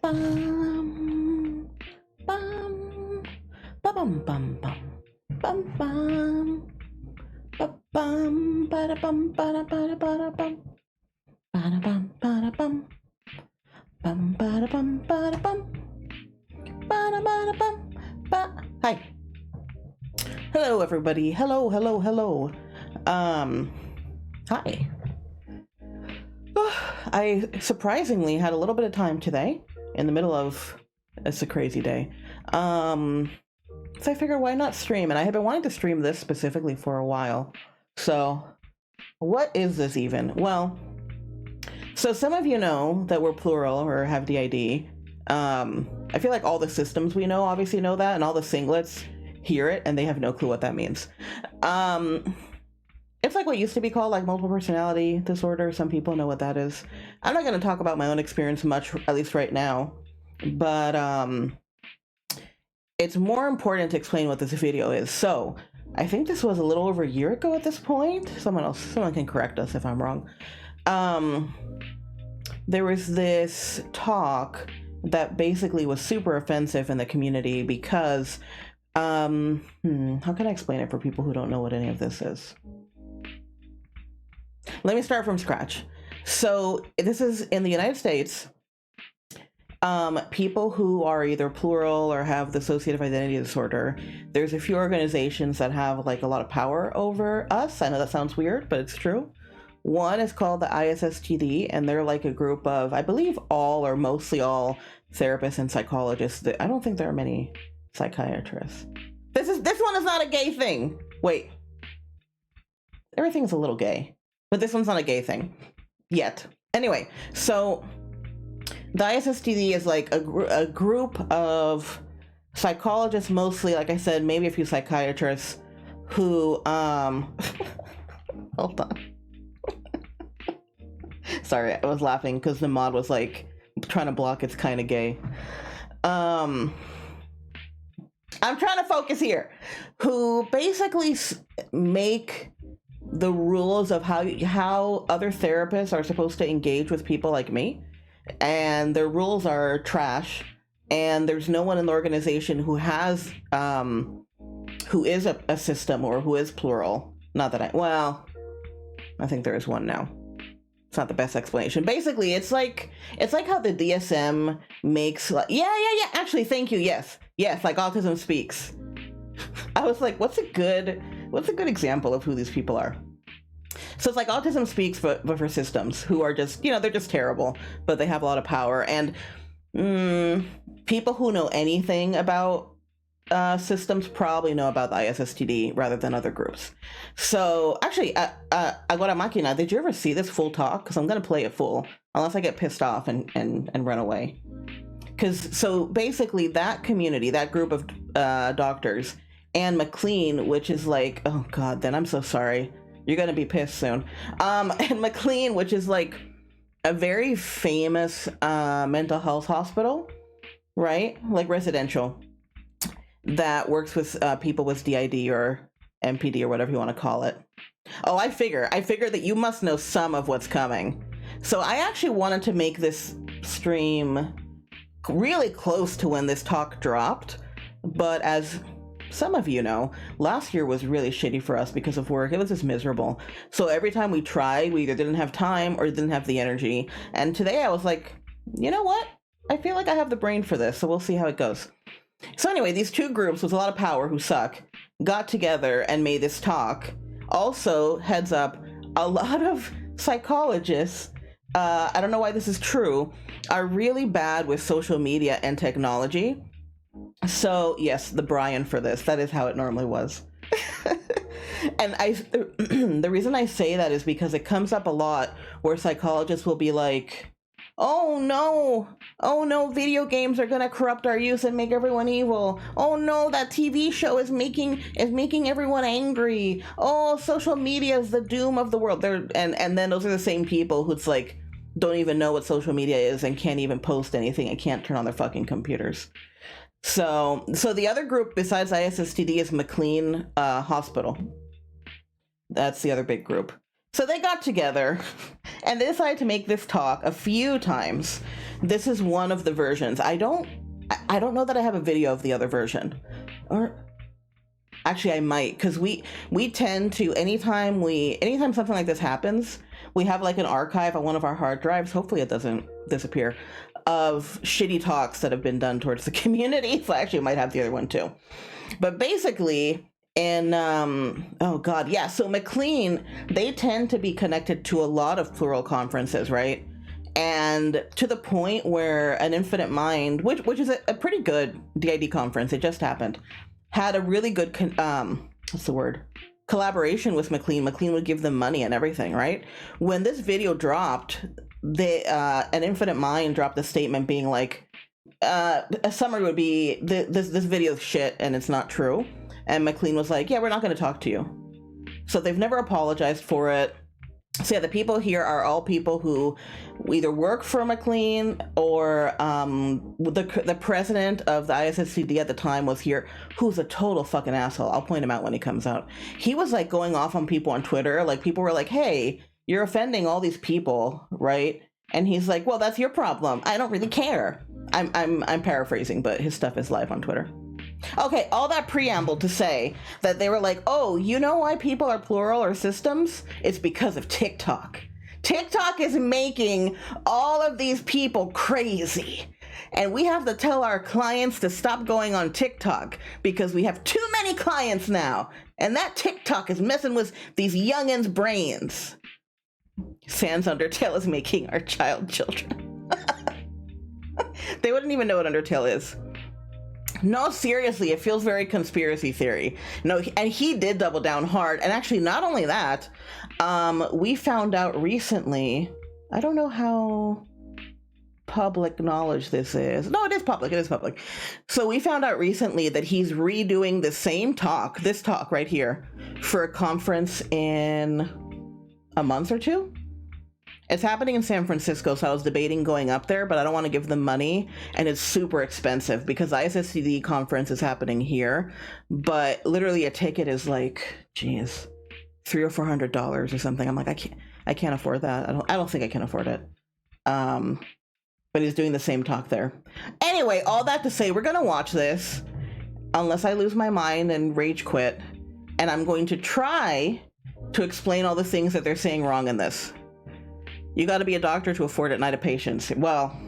bum, bum, bum, bum, bum, bum, bum, bum, bada bum, bada bada bada bum, bada bum, bada bum, bum, bada bum, bada bum, bada bada bum, ba. Hi. Hello, everybody. Hello, hello, hello. Hi. I surprisingly had a little bit of time today in the middle of, it's a crazy day. So I figured why not stream? And I have been wanting to stream this specifically for a while. So what is this even? Well, so some of you know that we're plural or have DID. I feel like all the systems we know obviously know that, and all the singlets hear it and they have no clue what that means. It's like what used to be called like multiple personality disorder. Some people know what that is. I'm not going to talk about my own experience much, at least right now, but it's more important to explain what this video is. So I think this was a little over a year ago at this point. Someone can correct us if I'm wrong. There was this talk that basically was super offensive in the community because, how can I explain it for people who don't know what any of this is? Let me start from scratch. So this is in the United States. People who are either plural or have dissociative identity disorder, there's a few organizations that have like a lot of power over us. I know that sounds weird, but it's true. One is called the ISSTD, and they're like a group of, I believe, all or mostly all therapists and psychologists. I don't think there are many psychiatrists. This one is not a gay thing. Wait, everything's a little gay, but this one's not a gay thing yet. Anyway, so the ISSTD is like a group of psychologists, mostly, like I said, maybe a few psychiatrists who, hold on. Sorry, I was laughing because the mod was like trying to block it's kind of gay. I'm trying to focus here. Who basically make the rules of how other therapists are supposed to engage with people like me, and their rules are trash. And there's no one in the organization who has who is a system or who is plural. Not that I think there is one now. It's not the best explanation. Basically, it's like how the DSM makes like, yeah. Actually, thank you. Yes, like Autism Speaks. I was like, what's a good example of who these people are? So it's like Autism Speaks, but for systems who are just, they're just terrible, but they have a lot of power. And people who know anything about systems probably know about the ISSTD rather than other groups. So actually, Agora Máquina, did you ever see this full talk? Because I'm going to play it full, unless I get pissed off and run away. So basically that community, that group of doctors, and McLean, which is like, oh God, then I'm so sorry. You're going to be pissed soon. And McLean, which is like a very famous mental health hospital, right? Like residential, that works with people with DID or MPD or whatever you want to call it. Oh, I figure that you must know some of what's coming. So I actually wanted to make this stream really close to when this talk dropped. But as some of you know, last year was really shitty for us because of work. It was just miserable. So every time we tried, we either didn't have time or didn't have the energy. And today I was like, you know what? I feel like I have the brain for this. So we'll see how it goes. So anyway, these two groups with a lot of power who suck got together and made this talk. Also, heads up, a lot of psychologists, I don't know why this is true, are really bad with social media and technology. So yes, the Brian for this, that is how it normally was. And the reason I say that is because it comes up a lot where psychologists will be like, oh no, video games are gonna corrupt our youth and make everyone evil. Oh no, that TV show is making everyone angry. Oh, social media is the doom of the world. And then those are the same people who's like don't even know what social media is and can't even post anything and can't turn on their fucking computers. So the other group besides ISSTD is McLean Hospital. That's the other big group. So they got together and they decided to make this talk a few times. this is one of the versions. I don't know that I have a video of the other version, or actually I might, because we tend to, anytime something like this happens, we have like an archive on one of our hard drives, hopefully it doesn't disappear, of shitty talks that have been done towards the community. So I actually might have the other one too. But basically, in so McLean, they tend to be connected to a lot of plural conferences, right? And to the point where an Infinite Mind, which is a pretty good DID conference, it just happened, had a really good collaboration with McLean. McLean would give them money and everything, right? When this video dropped, an Infinite Mind dropped a statement being like, a summary would be, this video is shit and it's not true. And McLean was like, yeah, we're not going to talk to you. So they've never apologized for it. So yeah, the people here are all people who either work for McLean or the president of the ISSTD at the time was here, who's a total fucking asshole. I'll point him out when he comes out. He was like going off on people on Twitter. Like people were like, hey, you're offending all these people, right? And he's like, well, that's your problem. I don't really care. I'm paraphrasing, but his stuff is live on Twitter. Okay, all that preamble to say that they were like, oh, you know why people are plural or systems? It's because of TikTok. TikTok is making all of these people crazy. And we have to tell our clients to stop going on TikTok because we have too many clients now. And that TikTok is messing with these youngins' brains. Sans Undertale is making our children. They wouldn't even know what Undertale is. No, seriously, it feels very conspiracy theory. No, and he did double down hard. And actually, not only that, we found out recently, I don't know how public knowledge this is. No, it is public. It is public. So we found out recently that he's redoing the same talk, this talk right here, for a conference in a month or two. It's happening in San Francisco, so I was debating going up there, but I don't want to give them money, and it's super expensive because the ISSTD conference is happening here, but literally a ticket is like, geez, $300 or $400 or something. I'm like, I can't afford that. I don't think I can afford it. But he's doing the same talk there. Anyway, all that to say, we're gonna watch this, unless I lose my mind and rage quit, and I'm going to try to explain all the things that they're saying wrong in this. You got to be a doctor to afford it, not a patient. Well,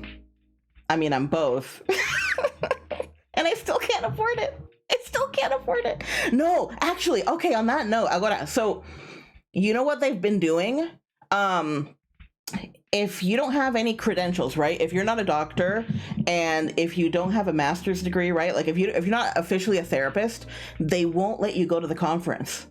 I mean, I'm both. And I still can't afford it. No, actually, okay, on that note, so you know what they've been doing? If you don't have any credentials, right? If you're not a doctor and if you don't have a master's degree, right? Like if you're not officially a therapist, they won't let you go to the conference,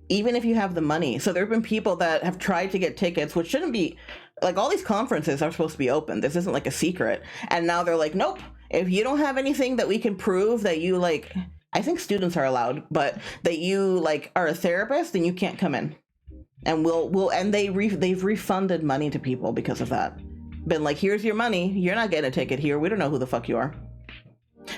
even if you have the money. So there have been people that have tried to get tickets, which shouldn't be, like, all these conferences are supposed to be open. This isn't like a secret. And now they're like, nope, if you don't have anything that we can prove that you, like, I think students are allowed, but that you, like, are a therapist, then you can't come in. And they've refunded money to people because of that. Been like, here's your money. You're not getting a ticket here. We don't know who the fuck you are.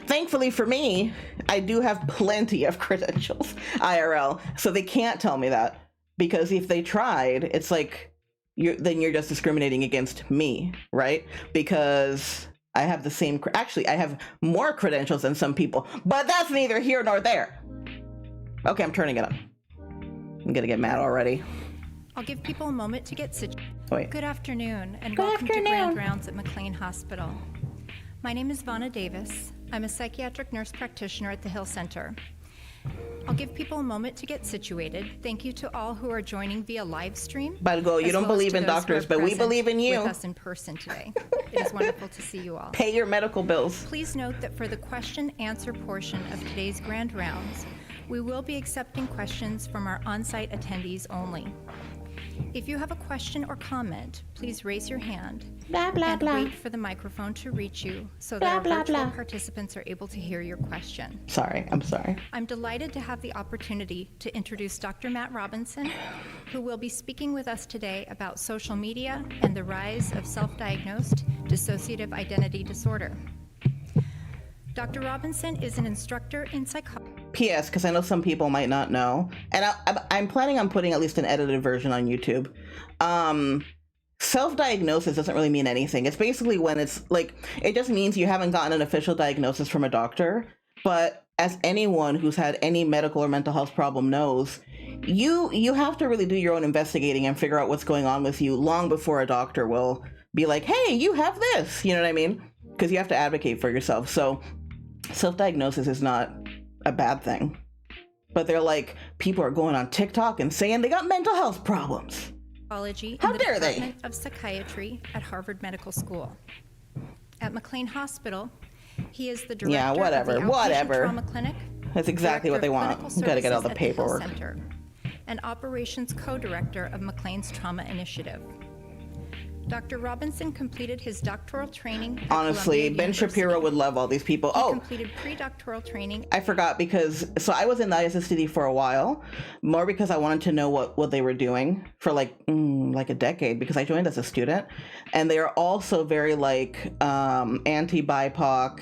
Thankfully for me, I do have plenty of credentials, IRL, so they can't tell me that, because if they tried, it's like, then you're just discriminating against me, right? Because I have the same, actually, I have more credentials than some people, but that's neither here nor there. Okay, I'm turning it on. I'm gonna get mad already. I'll give people a moment to get situated. Wait. Good afternoon, and welcome to Grand Rounds at McLean Hospital. My name is Vanna Davis. I'm a psychiatric nurse practitioner at the Hill Center. I'll give people a moment to get situated. Thank you to all who are joining via live stream. Balgo, you don't believe in doctors, but we believe in you. With us in person today. It is wonderful to see you all. Pay your medical bills. Please note that for the question-answer portion of today's Grand Rounds, we will be accepting questions from our on-site attendees only. If you have a question or comment, please raise your hand and wait for the microphone to reach you so that our virtual participants are able to hear your question. I'm sorry. I'm delighted to have the opportunity to introduce Dr. Matt Robinson, who will be speaking with us today about social media and the rise of self-diagnosed dissociative identity disorder. Dr. Robinson is an instructor in psychology. P.S., because I know some people might not know, and I'm planning on putting at least an edited version on YouTube. self-diagnosis doesn't really mean anything. It's basically when it's like, it just means you haven't gotten an official diagnosis from a doctor. But as anyone who's had any medical or mental health problem knows, you have to really do your own investigating and figure out what's going on with you long before a doctor will be like, hey, you have this. You know what I mean? Because you have to advocate for yourself. So self-diagnosis is not a bad thing. But they're like, people are going on TikTok and saying they got mental health problems. How dare they? Department of Psychiatry at Harvard Medical School. At McLean Hospital, he is the director of the Outpatient Trauma Clinic. That's exactly what they want. Got to get all the paperwork. Center, and operations co-director of McLean's Trauma Initiative. Dr. Robinson completed his doctoral training at Honestly, Columbia Ben University. Shapiro would love all these people. He completed pre-doctoral training. I forgot so I was in the ISSTD for a while, more because I wanted to know what they were doing for like a decade, because I joined as a student, and they are also very like anti-BIPOC,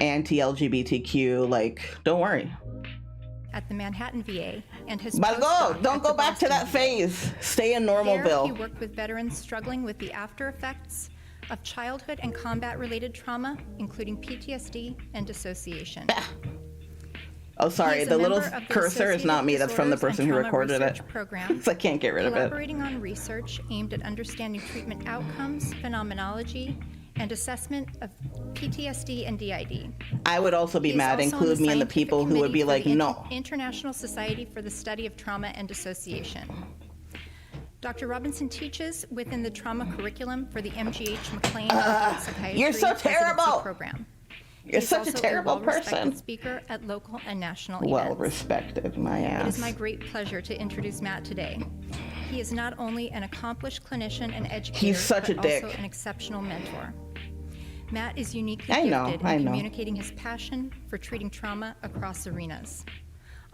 anti-LGBTQ. Like, don't worry. At the Manhattan VA, and his But don't go back to that phase. Stay in Normalville. There, he worked with veterans struggling with the after effects of childhood and combat-related trauma, incling PTSD and dissociation. Oh, sorry, the little cursor is not me. That's from the person who recorded it. So I can't get rid of it. Collaborating on research aimed at understanding treatment outcomes, phenomenology, and assessment of PTSD and DID. I would also be mad. Include me in the people who would be like, no. International Society for the Study of Trauma and Dissociation. Dr. Robinson teaches within the trauma curriculum for the MGH McLean Psychiatry You're so terrible. Program. You're such a terrible person. Speaker at local and national well events. Respected, my ass. It is my great pleasure to introduce Matt today. He is not only an accomplished clinician and educator, he's such but a dick. Also an exceptional mentor. Matt is uniquely in gifted communicating his passion for treating trauma across arenas.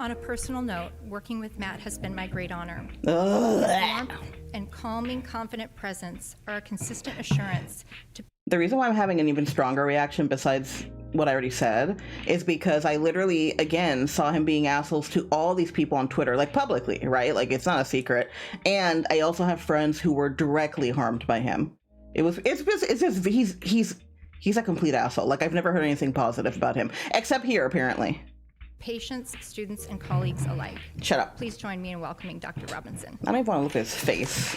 On a personal note, working with Matt has been my great honor. His warmth and calming, confident presence are a consistent assurance to... The reason why I'm having an even stronger reaction, besides what I already said, is because I literally, again, saw him being assholes to all these people on Twitter, like publicly, right? Like, it's not a secret. And I also have friends who were directly harmed by him. He's a complete asshole. Like, I've never heard anything positive about him, except here, apparently. Patients, students, and colleagues alike. Shut up. Please join me in welcoming Dr. Robinson. I don't even want to look at his face.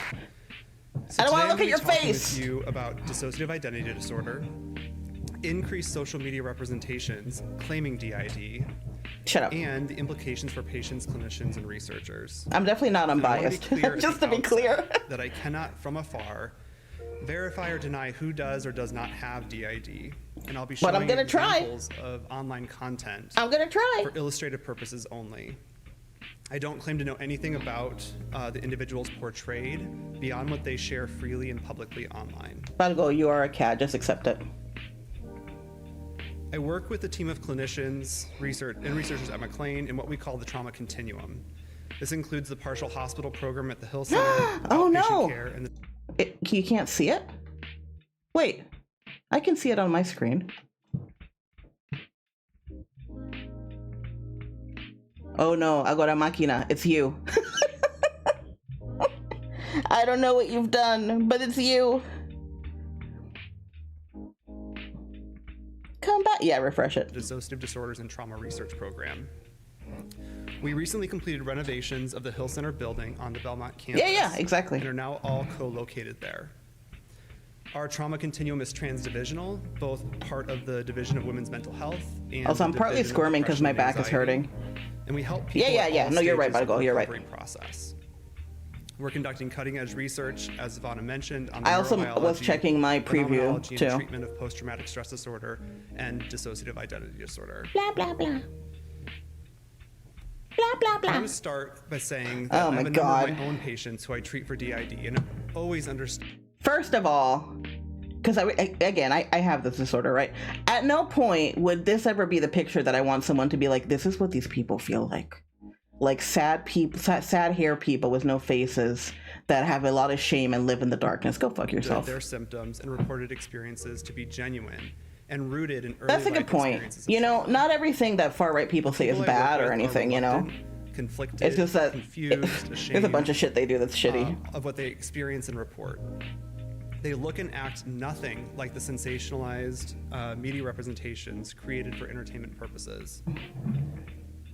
So I don't want to look at your face. face. With you about dissociative identity disorder, increased social media representations claiming DID. Shut up. And the implications for patients, clinicians, and researchers. I'm definitely not unbiased. Just to be clear. That I cannot, from afar, verify or deny who does or does not have DID. And I'll be showing examples of online content. I'm gonna try. For illustrative purposes only. I don't claim to know anything about the individuals portrayed beyond what they share freely and publicly online. Balgo, you are a cat. Just accept it. I work with a team of clinicians researchers at McLean in what we call the trauma continuum. This includes the partial hospital program at the Hill Center, oh no! Care, and you can't see it? Wait, I can see it on my screen. Oh no, agora máquina, it's you. I don't know what you've done, but it's you. Come back. Yeah, refresh it. Dissociative Disorders and Trauma Research Program. We recently completed renovations of the Hill Center building on the Belmont campus. Yeah, exactly. And are now all co-located there. Our trauma continuum is transdivisional, both part of the Division of Women's Mental Health and also, I'm partly squirming because my back is hurting. And we help people No, you're right, Balgo, you're right. Process. We're conducting cutting-edge research, as Ivana mentioned, on the I also was checking my preview, too. And treatment of post-traumatic stress disorder and dissociative identity disorder. Blah, blah, blah. Blah, blah, blah. I want to start by saying that I have a number of my own patients who I treat for DID, and always understand. First of all, because I have this disorder, right? At no point would this ever be the picture that I want someone to be like, this is what these people feel like. Like sad people, sad hair people with no faces that have a lot of shame and live in the darkness. Go fuck yourself. Their symptoms and reported experiences to be genuine and rooted in early That's a good point. You know, not everything that far right people say is bad or anything, you know. Conflicted, it's just that confused, ashamed. There's a bunch of shit they do that's shitty. Of what they experience and report. They look and act nothing like the sensationalized media representations created for entertainment purposes.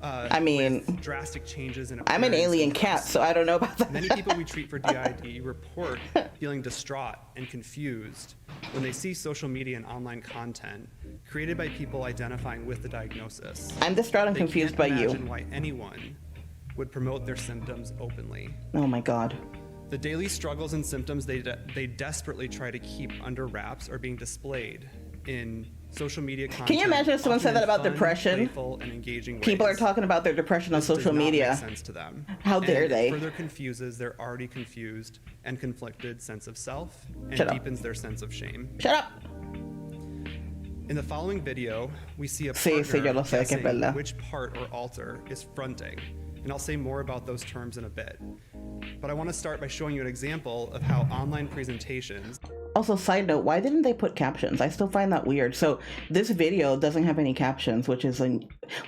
I mean, with drastic changes in I'm an appearance alien and cat, so I don't know about that. Many people we treat for DID report feeling distraught and confused when they see social media and online content created by people identifying with the diagnosis. I'm distraught and They confused can't by you. imagine why anyone would promote their symptoms openly. Oh my God. The daily struggles and symptoms they desperately try to keep under wraps are being displayed in social media content. Can you imagine if someone often said that in about fun, depression? playful, and engaging People are ways. talking about their depression on This does social not media. make sense to them. How dare And they? It further confuses their already confused and conflicted sense of self and Shut up. deepens their sense of shame. Shut up. In the following video, we see a Sí, partner sí, yo lo sé, que es guessing verdad. which part or alter is fronting, and I'll say more about those terms in a bit. But I want to start by showing you an example of how online presentations. Also, side note, why didn't they put captions? I still find that weird. So this video doesn't have any captions, which is,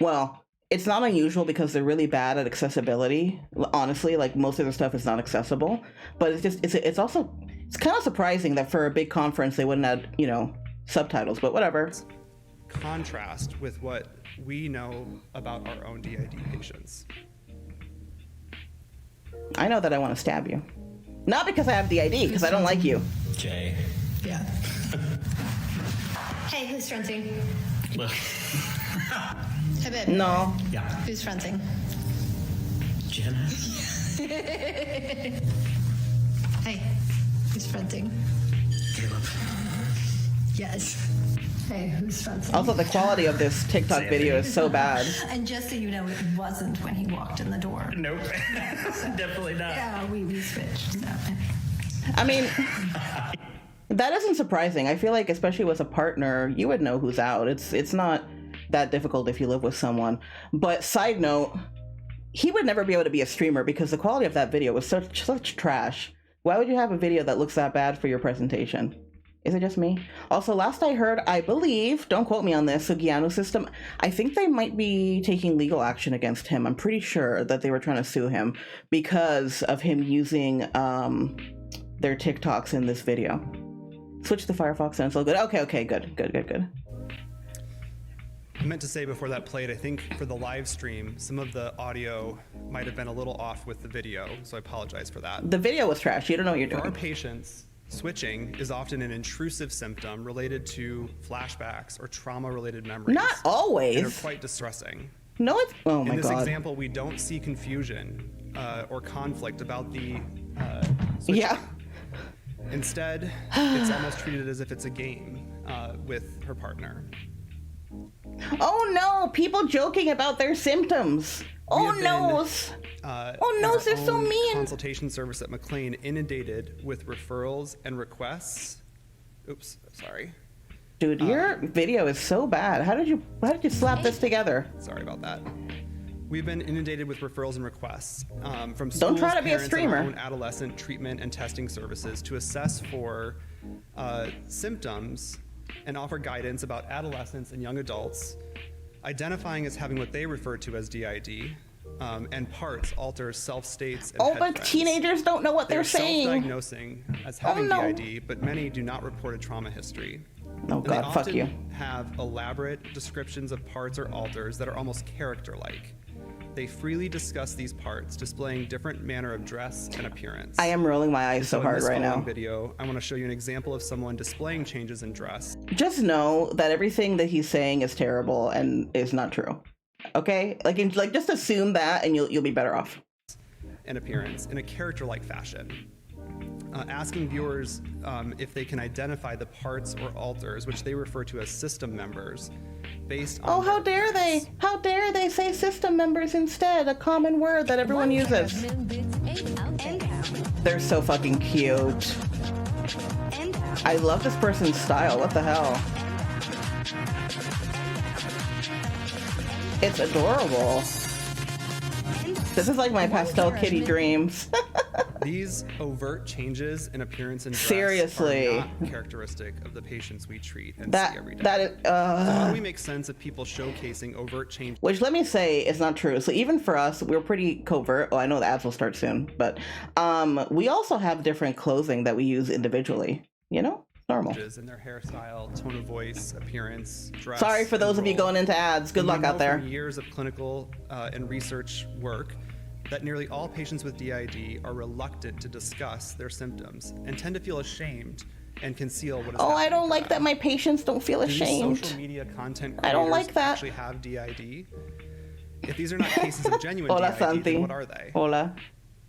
well, it's not unusual because they're really bad at accessibility. Honestly, like most of the stuff is not accessible. But it's also kind of surprising that for a big conference they wouldn't add, subtitles. But whatever. Contrast with what we know about our own DID patients. I know that I want to stab you, not because I have DID, because I don't like you. Jay. Yeah. Hey, who's fronting? Hey, babe. No. Yeah. Who's fronting? Jenna. Hey, who's fronting? Caleb. Yes. Hey, who's fronting? Also, the quality of this TikTok video is so bad. And just so you know, it wasn't when he walked in the door. Nope. Definitely not. Yeah, we switched. So. I mean, that isn't surprising. I feel like, especially with a partner, you would know who's out. It's not that difficult if you live with someone. But side note, he would never be able to be a streamer because the quality of that video was such trash. Why would you have a video that looks that bad for your presentation? Is it just me? Also, last I heard, I believe, don't quote me on this, so GalaxySystem, I think they might be taking legal action against him. I'm pretty sure that they were trying to sue him because of him using their TikToks in this video. Switch to Firefox and it's all good. Okay, good. I meant to say before that played, I think for the live stream, some of the audio might have been a little off with the video, so I apologize for that. The video was trash. You don't know what you're For our doing. patients, switching is often an intrusive symptom related to flashbacks or trauma-related memories. Not And are always. quite distressing. No, it's... Oh my In this God. example, we don't see confusion or conflict about the switching. Yeah. Instead, it's almost treated as if it's a game with her partner. Oh no, people joking about their symptoms. Oh have no. In no, our they're so own mean. Consultation service at McLean inundated with referrals and requests. Oops, sorry. Dude, your video is so bad. How did you slap this together? Sorry about that. We've been inundated with referrals and requests from schools, Don't try to be a parents, streamer. and our own adolescent treatment and testing services to assess for symptoms and offer guidance about adolescents and young adults identifying as having what they refer to as DID, and parts, alters, self-states, and Oh, head but friends. teenagers don't know what they're saying. Self-diagnosing as having no. DID, but many do not report a trauma history. Oh And they God, fuck often you. have elaborate descriptions of parts or alters that are almost character-like. They freely discuss these parts, displaying different manner of dress and appearance. I am rolling my eyes so in hard this right following now. video, I want to show you an example of someone displaying changes in dress Just know that everything that he's saying is terrible and is not true. Okay? Like just assume that and you'll be better off. and appearance in a character-like fashion. Asking viewers if they can identify the parts or alters, which they refer to as system members, based on Oh, how their dare they? appearance. How dare they say system members instead? A common word that everyone uses. They're so fucking cute. I love this person's style. What the hell? It's adorable. This is like my pastel kitty dreams. These overt changes in appearance and dress Seriously. are not characteristic of the patients we treat and see every day. that is So how do we make sense of people showcasing overt changes? which, let me say, is not true. So even for us, we're pretty covert. Oh, I know the ads will start soon, but we also have different clothing that we use individually. You know, normal. changes in their hairstyle, tone of voice, appearance, dress. Sorry for those of you and role. going into ads. Good And luck we know out there. from years of clinical and research work that nearly all patients with DID are reluctant to discuss their symptoms and tend to feel ashamed and conceal what is Oh, happening I don't to like them. that my patients don't feel Do these ashamed. social media content I don't creators like that. actually have DID? If these are not cases of genuine Hola, DID, Santi. then what are they? Hola.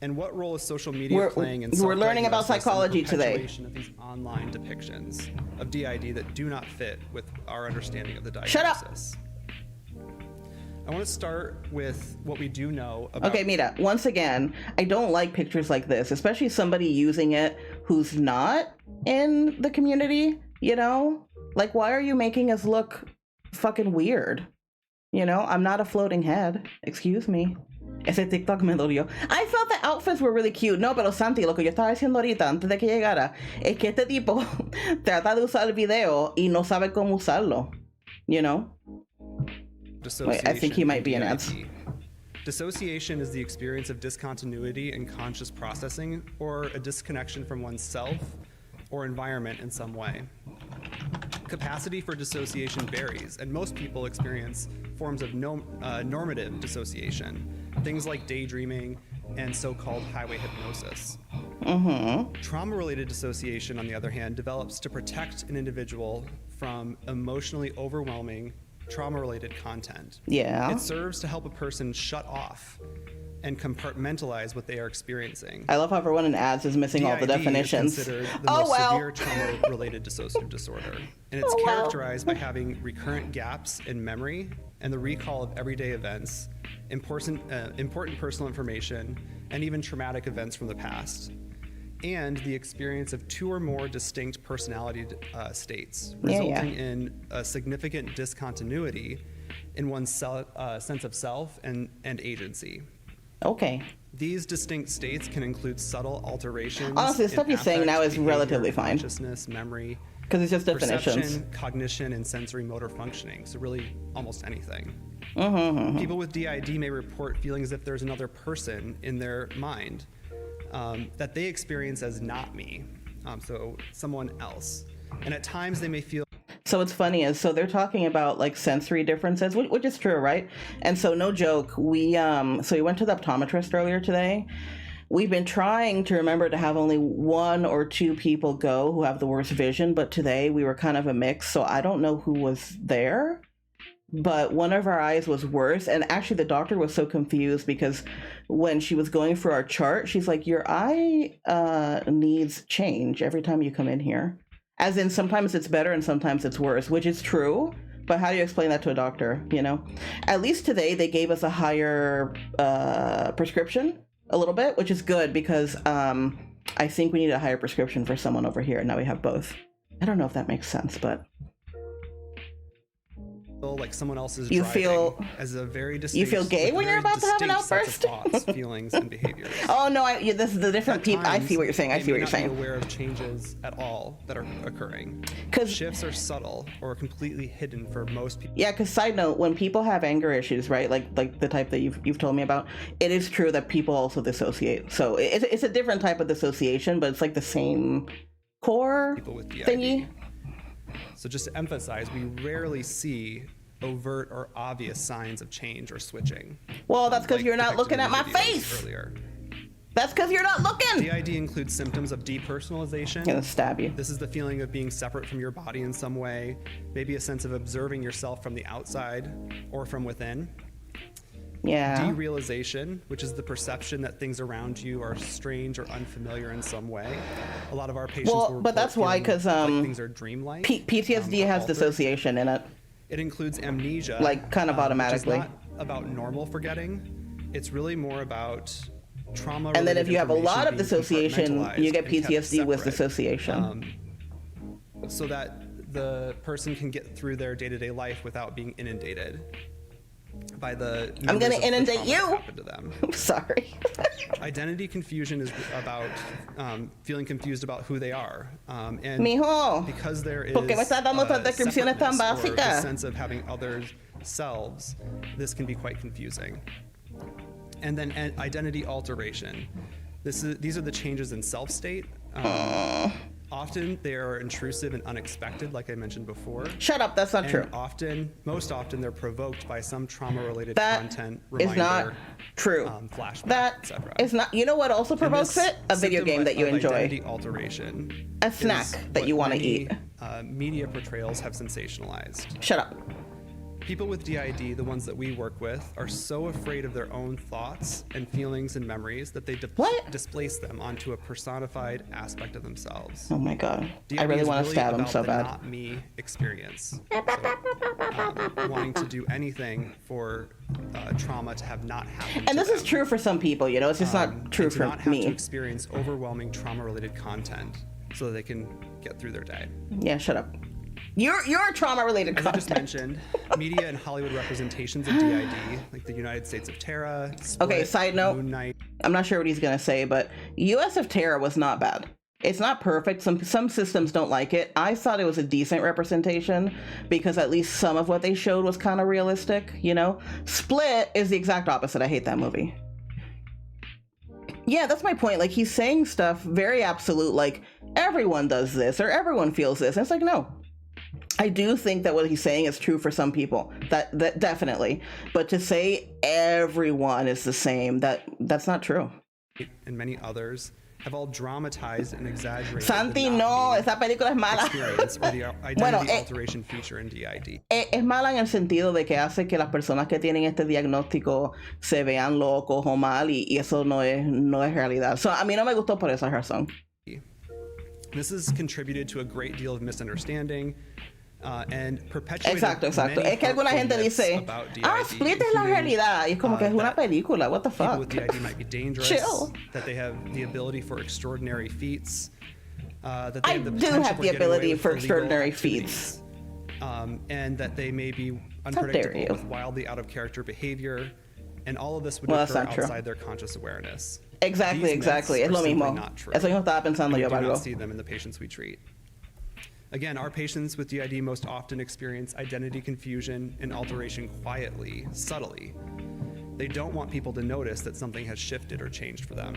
And what role is social media We're- playing in we're learning about self-diagnosis and the psychology today. perpetuation of these online depictions of DID that do not fit with our understanding of the diagnosis? Shut up. I want to start with what we do know about. Okay, Mira, once again, I don't like pictures like this, especially somebody using it who's not in the community, you know? Like, why are you making us look fucking weird? You know, I'm not a floating head. Excuse me. Ese TikTok me dolió. I thought the outfits were really cute. No, pero Santi, lo que yo estaba diciendo ahorita antes de que llegara es que este tipo trata de usar el video y no sabe cómo usarlo. You know? Wait, I think he might be in ads. Dissociation is the experience of discontinuity in conscious processing or a disconnection from oneself or environment in some way. Capacity for dissociation varies, and most people experience forms of normative dissociation, things like daydreaming and so-called highway hypnosis. Trauma-related dissociation, on the other hand, develops to protect an individual from emotionally overwhelming trauma-related content. Yeah. It serves to help a person shut off and compartmentalize what they are experiencing. I love how everyone in ads is missing all the DID definitions. is considered the most severe trauma-related dissociative disorder, and it's characterized by having recurrent gaps in memory and the recall of everyday events, important personal information, and even traumatic events from the past, and the experience of two or more distinct personality states, resulting in a significant discontinuity in one's sense of self and agency. Okay. These distinct states can include subtle alterations. Honestly, the stuff in you're saying now affect, is behavior, relatively fine. Consciousness, memory, Because it's just definitions. perception, cognition, and sensory motor functioning. So really, almost anything. People with DID may report feeling as if there's another person in their mind that they experience as not me, so someone else. And at times they may feel. So what's funny is, so they're talking about like sensory differences, which is true, right? And so no joke, we went to the optometrist earlier today. We've been trying to remember to have only one or two people go who have the worst vision, but today we were kind of a mix, so I don't know who was there. But one of our eyes was worse, and actually the doctor was so confused because when she was going through our chart, she's like, your eye needs change every time you come in here. As in, sometimes it's better and sometimes it's worse, which is true. But how do you explain that to a doctor, you know? At least today they gave us a higher prescription, a little bit, which is good because I think we need a higher prescription for someone over here. Now we have both. I don't know if that makes sense, but... like someone else is You driving feel- as a very distinct. you feel gay with when you're very about to have an distinct sets of outburst? thoughts, feelings, and behaviors. Oh, no, this is the different At people. I times, see what you're saying. I they see what may you're not saying. Be aware of changes at all that are occurring. 'Cause- Shifts are subtle or completely hidden for most people. Yeah, because side note, when people have anger issues, right, like the type that you've told me about, it is true that people also dissociate. So it's a different type of dissociation, but it's like the same core People with DID. thingy. So just to emphasize, we rarely see overt or obvious signs of change or switching. Well, that's because like you're not depicted looking in at my the videos face. Earlier. That's because you're not looking. DID includes symptoms of depersonalization. I'm gonna stab you. This is the feeling of being separate from your body in some way, maybe a sense of observing yourself from the outside or from within. Yeah. Derealization, which is the perception that things around you are strange or unfamiliar in some way. A lot of our patients Well, will but report that's why, feeling 'cause, like things are dreamlike. PTSD has altered. dissociation in it. It includes amnesia, Like, kind of automatically. which is not about normal forgetting. It's really more about trauma. And then if you have a lot of being dissociation, you get compartmentalized and kept PTSD with separate, dissociation. so that the person can get through their day-to-day life without being inundated by the. I'm gonna memories of the inundate trauma that you. happened to them. Sorry. Identity confusion is about feeling confused about who they are, and Mijo, because there is ¿por qué me estás dando estas descripciones tan separateness or the básicas? sense of having other selves, this can be quite confusing. And then identity alteration. These are the changes in self state. Often they are intrusive and unexpected, like I mentioned before. Shut up, that's not true. And most often, they're provoked by some trauma-related That content, is reminder, not true. Flashback, That etc. is not. You know what also provokes it? A video game that you enjoy. Identity alteration. A snack that you want to eat. Media portrayals have sensationalized. Shut up. People with DID, the ones that we work with, are so afraid of their own thoughts and feelings and memories that they displace them onto a personified aspect of themselves. Oh my god. DID I really is want to stab him about so the bad. not me experience. Wanting to do anything for trauma to have not happened. And to this is them. true for some people, you know, it's just not true And to for not have me. to experience overwhelming trauma-related content so that they can get through their day. Yeah, shut up. You're trauma-related As I just content. mentioned, media and Hollywood representations of DID, like the United States of Terra, Split, Okay, side note. Moon Knight. I'm not sure what he's gonna say, but US of Terra was not bad. It's not perfect. Some systems don't like it. I thought it was a decent representation because at least some of what they showed was kind of realistic, you know? Split is the exact opposite. I hate that movie. Yeah, that's my point. Like, he's saying stuff very absolute, like, everyone does this or everyone feels this. And it's like, no. I do think that what he's saying is true for some people. That definitely. But to say everyone is the same, that's not true. And many others have all dramatized and exaggerated Santi, the no, not me esa película es mala. experience or the identity Bueno, alteration feature in DID. Es mala en el sentido de que hace que las personas que tienen este diagnóstico se vean locos o mal y eso no es realidad. So, a mí no me gustó por esa razón. This has contributed to a great deal of misunderstanding and perpetuated Exacto. many Es que alguna harmful gente myths dice, about DID, Split es la including, realidad. Y es como que es una that película. What the people fuck? with DID might be dangerous, Chill. that they have the ability for extraordinary feats, that they I have the do potential have for the getting away ability with for illegal extraordinary activities, and that they may be unpredictable you. with wildly out of character behavior, and all of this would Well, that's occur not true. outside their conscious awareness. Exactly. These myths Es are lo simply mismo. not true. Eso mismo estaba pensando We yo, do Pablo. not see them in the patients we treat. Again, our patients with DID most often experience identity confusion and alteration quietly, subtly. They don't want people to notice that something has shifted or changed for them.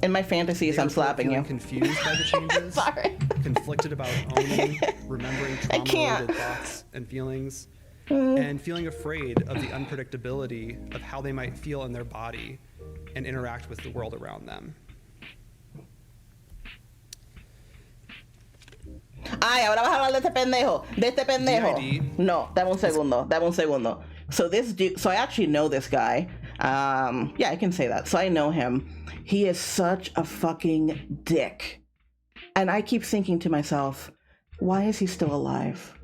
In my fantasies, They I'm report slapping feeling you. confused by the changes, Sorry. conflicted about owning, remembering can't. trauma-related thoughts and feelings, and feeling afraid of the unpredictability of how they might feel in their body and interact with the world around them. Ay, ahora vas a hablar de este pendejo. De este pendejo. DID. No, dame un segundo. So this dude, so I actually know this guy. Yeah, I can say that. So I know him. He is such a fucking dick. And I keep thinking to myself, why is he still alive?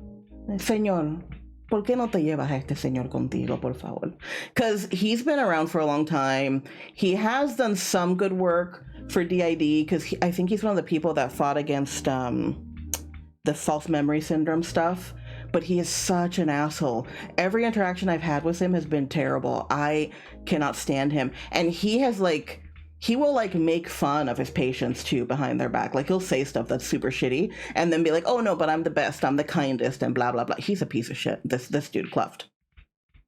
Señor, ¿por qué no te llevas a este señor contigo, por favor? Because he's been around for a long time. He has done some good work for DID because I think he's one of the people that fought against the false memory syndrome stuff. But he is such an asshole. Every interaction I've had with him has been terrible. I cannot stand him. And he will make fun of his patients too behind their back. Like, he'll say stuff that's super shitty and then be like, oh no, but I'm the best, I'm the kindest, and blah, blah, blah. He's a piece of shit, this dude Cluft.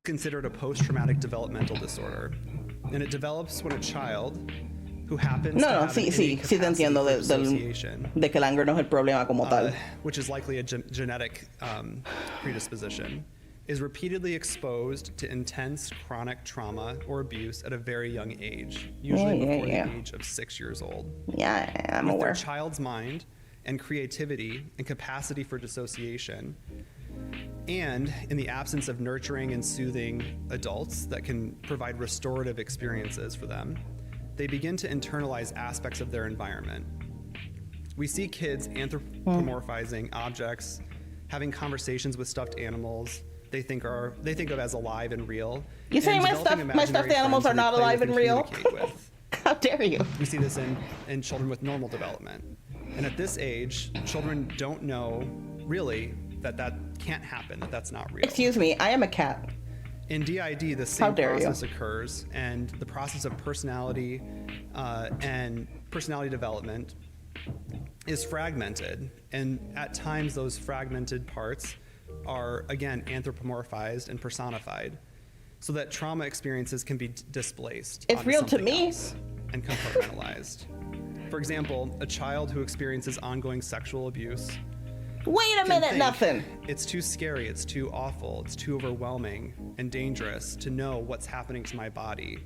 Considered a post-traumatic developmental disorder, and it develops when a child who happens to have an innate Sí te capacity entiendo for de dissociation, que el anger no es el problema como tal. which is likely a genetic predisposition, is repeatedly exposed to intense chronic trauma or abuse at a very young age, usually before the age of 6 years old. Yeah, I'm With aware. their child's mind and creativity and capacity for dissociation, and in the absence of nurturing and soothing adults that can provide restorative experiences for them, they begin to internalize aspects of their environment. We see kids anthropomorphizing objects, having conversations with stuffed animals they think of as alive and real. You saying my developing stuffed imaginary animals friends are not who they play alive with and real? communicate with. How dare you? We see this in children with normal development. And at this age, children don't know really that can't happen, that's not real. Excuse me, I am a cat. In DID, the same dare you. process occurs, and the process of personality and personality development is fragmented. And at times, those fragmented parts are, again, anthropomorphized and personified, so that trauma experiences can be displaced. It's onto real to something me. else and compartmentalized. For example, a child who experiences ongoing sexual abuse Wait a can minute, think, nothing. It's too scary, it's too awful, it's too overwhelming and dangerous to know what's happening to my body.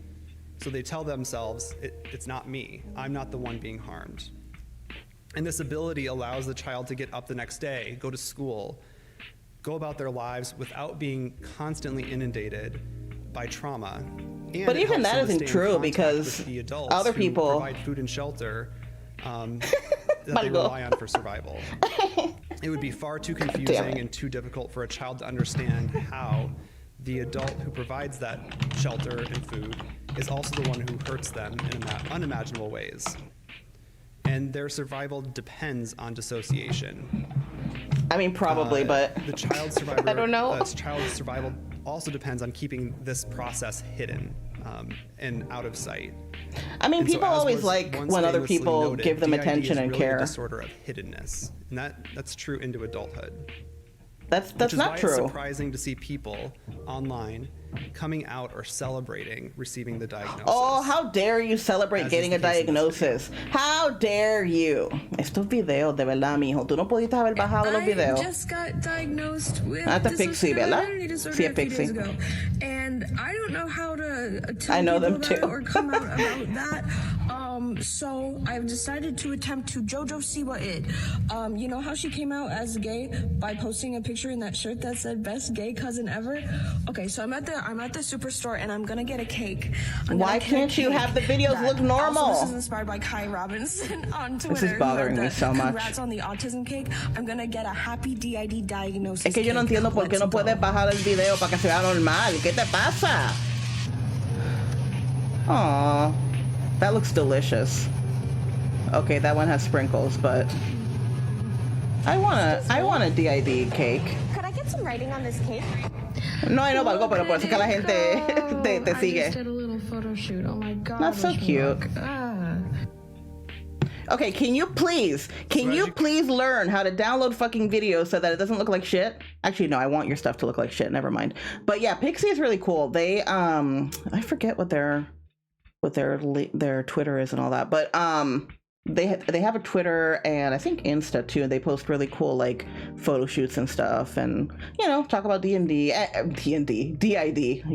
So they tell themselves, it's not me, I'm not the one being harmed. And this ability allows the child to get up the next day, go to school, go about their lives without being constantly inundated by trauma. And But it even helps that them to isn't stay in true contact because with the adults other who people provide food and shelter that they rely on for survival. It would be far too confusing and too difficult for a child to understand how the adult who provides that shelter and food is also the one who hurts them in unimaginable ways. And their survival depends on dissociation. I mean, probably, but the child's survival, I don't know. Child's survival also depends on keeping this process hidden and out of sight. I mean, And so people as always was like once when other famously people noted, give them DID attention is and really care. a disorder of hiddenness, and that's true into adulthood. That's Which is not why true. It's surprising to see people online coming out or celebrating receiving the diagnosis. Oh, how dare you celebrate As getting is a the case in this diagnosis? How dare you? Estos videos, de verdad, mijo. Tú no pudiste haber bajado los I videos. just got diagnosed with Ah, the Pixie, dissociative ¿verdad? identity disorder Sí, a few days Pixie. ago, and I don't know how to tell I know people them that too. or come out about that. So I've decided to attempt to JoJo Siwa it. You know how she came out as gay by posting a picture in that shirt that said "Best Gay Cousin Ever"? Okay, so I'm at the superstore and I'm gonna get a cake. Why can't you have the videos look normal? Also, this is inspired by Kai Robinson on Twitter. is bothering me so much. Congrats on the autism cake. I'm gonna get a happy DID diagnosis. Es que yo no cake. entiendo por qué no Let's puedes go. bajar el video para que se vea normal. ¿Qué te pasa? Aw, that looks delicious. Okay, that one has sprinkles, but I want a DID cake. Could I get some writing on this cake? No hay no valgo, pero por eso es que la gente te I just sigue. did a little photo shoot. Oh my god. That's so wish me cute. luck. Ah. Okay, can you please learn how to download fucking videos so that it doesn't look like shit? Actually, no, I want your stuff to look like shit. Never mind. But yeah, Pixie is really cool. They I forget what their Twitter is and all that, but they have a Twitter and I think Insta too, and they post really cool like photo shoots and stuff, and you know, talk about DID. You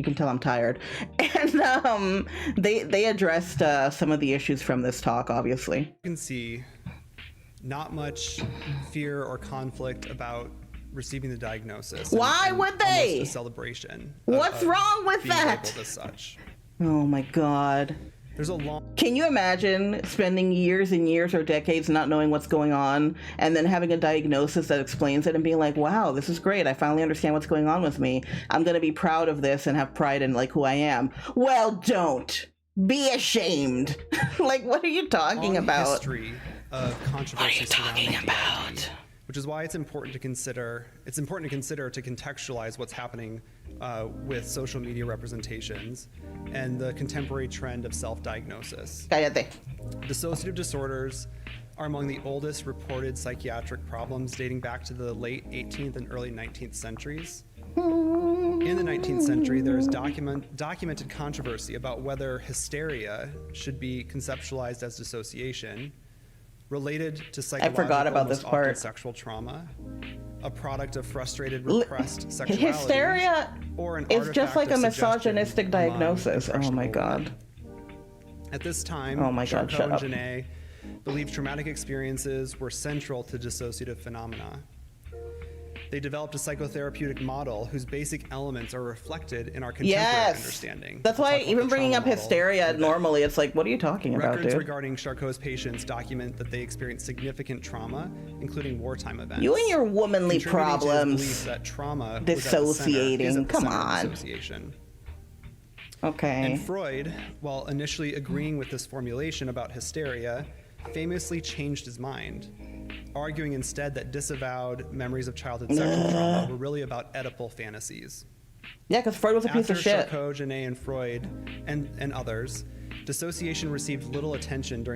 can tell I'm tired, and they addressed some of the issues from this talk. Obviously, You can see not much fear or conflict about receiving the diagnosis. Why and would they? Almost a celebration. What's wrong with being that? labeled as such. Oh my god. There's a long Can you imagine spending years and years or decades not knowing what's going on and then having a diagnosis that explains it and being like, wow, this is great. I finally understand what's going on with me. I'm going to be proud of this and have pride in like who I am. Well, don't. Be ashamed. Like, what are you talking long about? history of controversy surrounding about? DID, which is why it's important to consider to contextualize what's happening with social media representations and the contemporary trend of self-diagnosis. Cállate. Dissociative disorders are among the oldest reported psychiatric problems dating back to the late 18th and early 19th centuries. In the 19th century, there is documented controversy about whether hysteria should be conceptualized as dissociation, related to psychological, forgot about most this often part. sexual trauma, a product of frustrated, repressed sexuality, Hysteria or an is just artifact like a of suggestion misogynistic among diagnosis. Oh my impressionable god. women. At this time, Oh my God, Charcot shut and up. Genet believed traumatic experiences were central to dissociative phenomena. They developed a psychotherapeutic model whose basic elements are reflected in our contemporary Yes. understanding. That's We'll why talk about even the bringing trauma up model hysteria in a bit. normally, it's like, what are you talking about, Records dude? regarding Charcot's patients document that they experienced significant trauma, including wartime events. You and your womanly contributing to his problems. belief that trauma was at Dissociating. the center, is at the Come center of on. dissociation. Okay. And Freud, while initially agreeing with this formulation about hysteria, famously changed his mind, arguing instead that disavowed memories of childhood sexual trauma were really about Oedipal fantasies. Yeah, because Freud was a piece After of shit. Charcot, Genet, and Freud, and others, dissociation received little attention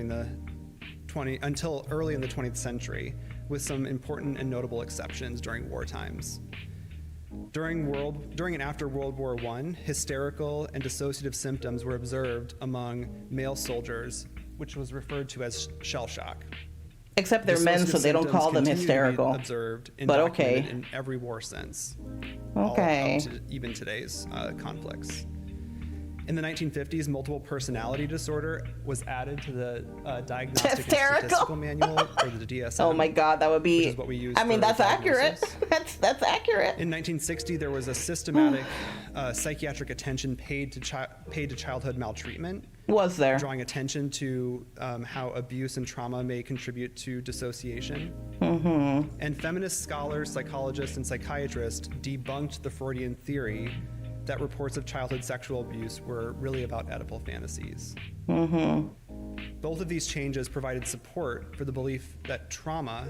until early in the 20th century, with some important and notable exceptions during war times. During and after World War I, hysterical and dissociative symptoms were observed among male soldiers which was referred to as shell shock. Except they're men, so they don't call them hysterical. Observed and but documented okay. in every war since. Okay. All up to even today's conflicts. In the 1950s, multiple personality disorder was added to the Diagnostic and Statistical Manual, or the DSM. Oh my God, that would be. Which is what we use. I mean, for that's accurate. diagnosis. That's accurate. In 1960, there was a systematic psychiatric attention paid to childhood maltreatment. Was there? Drawing attention to how abuse and trauma may contribute to dissociation. And feminist scholars, psychologists, and psychiatrists debunked the Freudian theory that reports of childhood sexual abuse were really about Oedipal fantasies. Both of these changes provided support for the belief that trauma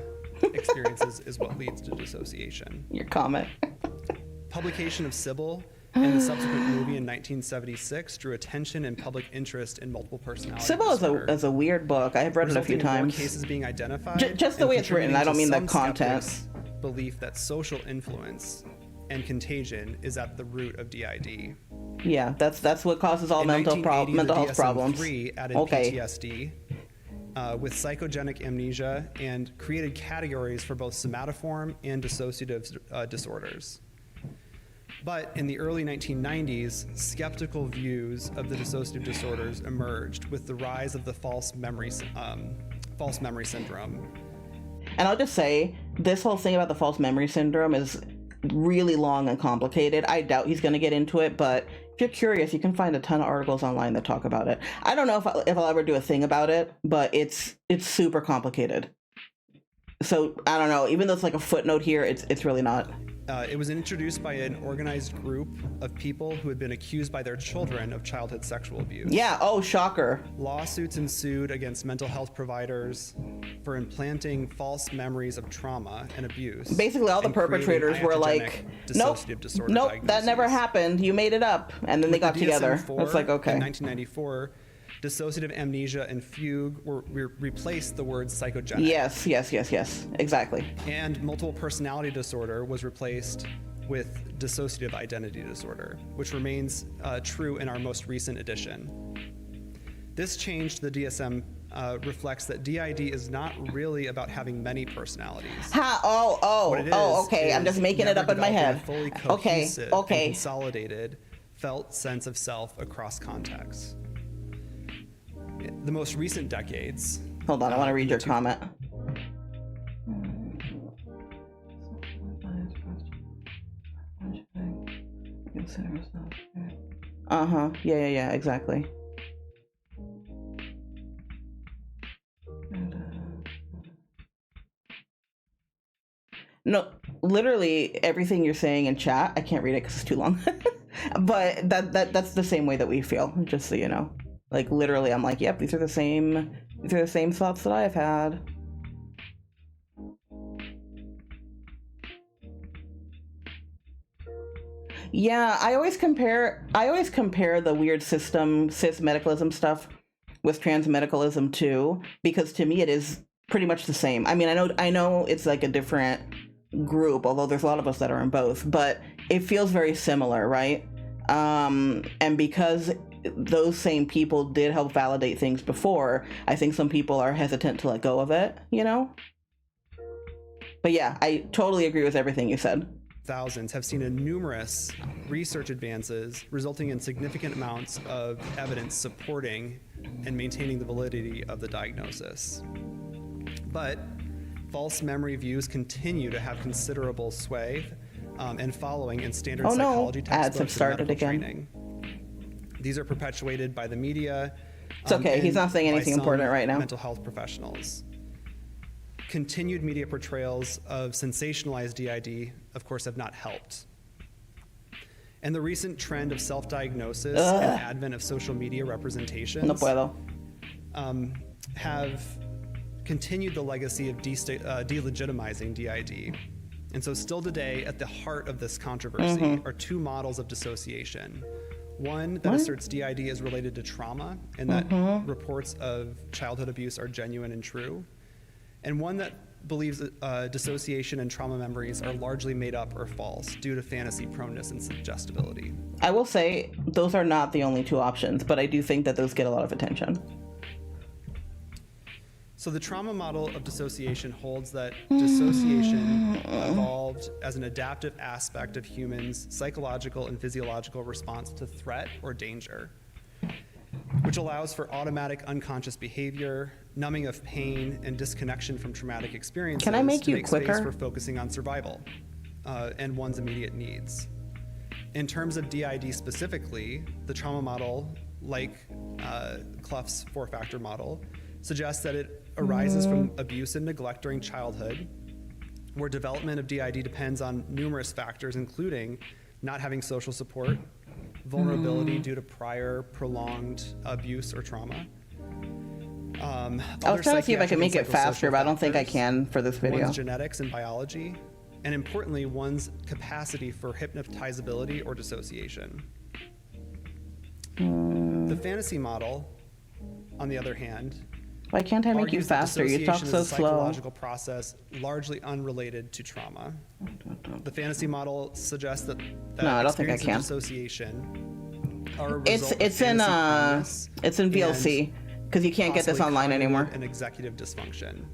experiences is what leads to dissociation. Your comment. Publication of Sybil and the subsequent movie in 1976 drew attention and public interest in multiple personality Sybil disorder, is a weird book. I have read it a few resulting in more times. cases being identified. Just the way it's written. I don't mean the content. Belief that social influence and contagion is at the root of DID. Yeah, that's what causes all In mental 1980, the health problems. DSM-3 added PTSD with psychogenic amnesia and created categories for both somatoform and dissociative disorders. But in the early 1990s, skeptical views of the dissociative disorders emerged with the rise of the false memory syndrome. And I'll just say, this whole thing about the false memory syndrome is really long and complicated. I doubt he's going to get into it, but if you're curious, you can find a ton of articles online that talk about it. I don't know if I'll ever do a thing about it, but it's super complicated. So I don't know. Even though it's like a footnote here, it's really not. It was introduced by an organized group of people who had been accused by their children of childhood sexual abuse. Yeah, oh, shocker. Lawsuits ensued against mental health providers for implanting false memories of trauma and abuse. Basically, all the perpetrators were like, nope, that never happened. You made it up. And then they got together. It's like, okay. In 1994, dissociative amnesia and fugue replaced the word psychogenic. Yes, exactly. And multiple personality disorder was replaced with dissociative identity disorder, which remains true in our most recent edition. This change to the DSM reflects that DID is not really about having many personalities. Okay. I'm just making it up in my head. Fully cohesive and consolidated felt sense of self across contexts. The most recent decades. Hold on, I want to read your comment. Yeah, exactly. No, literally everything you're saying in chat, I can't read it because it's too long. But that's the same way that we feel, just so you know. Like literally, I'm like, yep, these are the same thoughts that I've had. Yeah, I always compare the weird system, cis medicalism stuff with trans medicalism too, because to me it is pretty much the same. I mean, I know it's like a different group, although there's a lot of us that are in both, but it feels very similar, right? And because those same people did help validate things before, I think some people are hesitant to let go of it, you know? But yeah, I totally agree with everything you said. Thousands have seen numerous research advances resulting in significant amounts of evidence supporting and maintaining the validity of the diagnosis. But false memory views continue to have considerable sway and following in standard psychology textbooks ads have started and medical again. training. These are perpetuated by the media. It's okay. He's not saying anything important right now. Mental health professionals. Continued media portrayals of sensationalized DID, of course, have not helped. And the recent trend of self-diagnosis and advent of social media representations have continued the legacy of delegitimizing DID. And so still today, at the heart of this controversy are two models of dissociation. One that asserts DID is related to trauma and that reports of childhood abuse are genuine and true. And one that believes that dissociation and trauma memories are largely made up or false due to fantasy proneness and suggestibility. I will say those are not the only two options, but I do think that those get a lot of attention. So the trauma model of dissociation holds that dissociation evolved as an adaptive aspect of humans' psychological and physiological response to threat or danger, which allows for automatic unconscious behavior, numbing of pain, and disconnection from traumatic experiences. Can I make you space quicker? for focusing on survival and one's immediate needs. In terms of DID specifically, the trauma model, like Clough's four-factor model, suggests that it arises from abuse and neglect during childhood, where development of DID depends on numerous factors, including not having social support, vulnerability due to prior prolonged abuse or trauma. I was trying to see if I could make it faster, but I don't think I can for this video. One's genetics and biology, and importantly, one's capacity for hypnotizability or dissociation. The fantasy model, on the other hand, Why can't I make you argues that faster? You talk dissociation so is a slow. psychological process largely unrelated to trauma. The fantasy model suggests that No, I don't think I experiences of can. dissociation are a result It's of in fantasy proneness it's in VLC because you can't get this possibly online cognitive anymore. and executive dysfunction.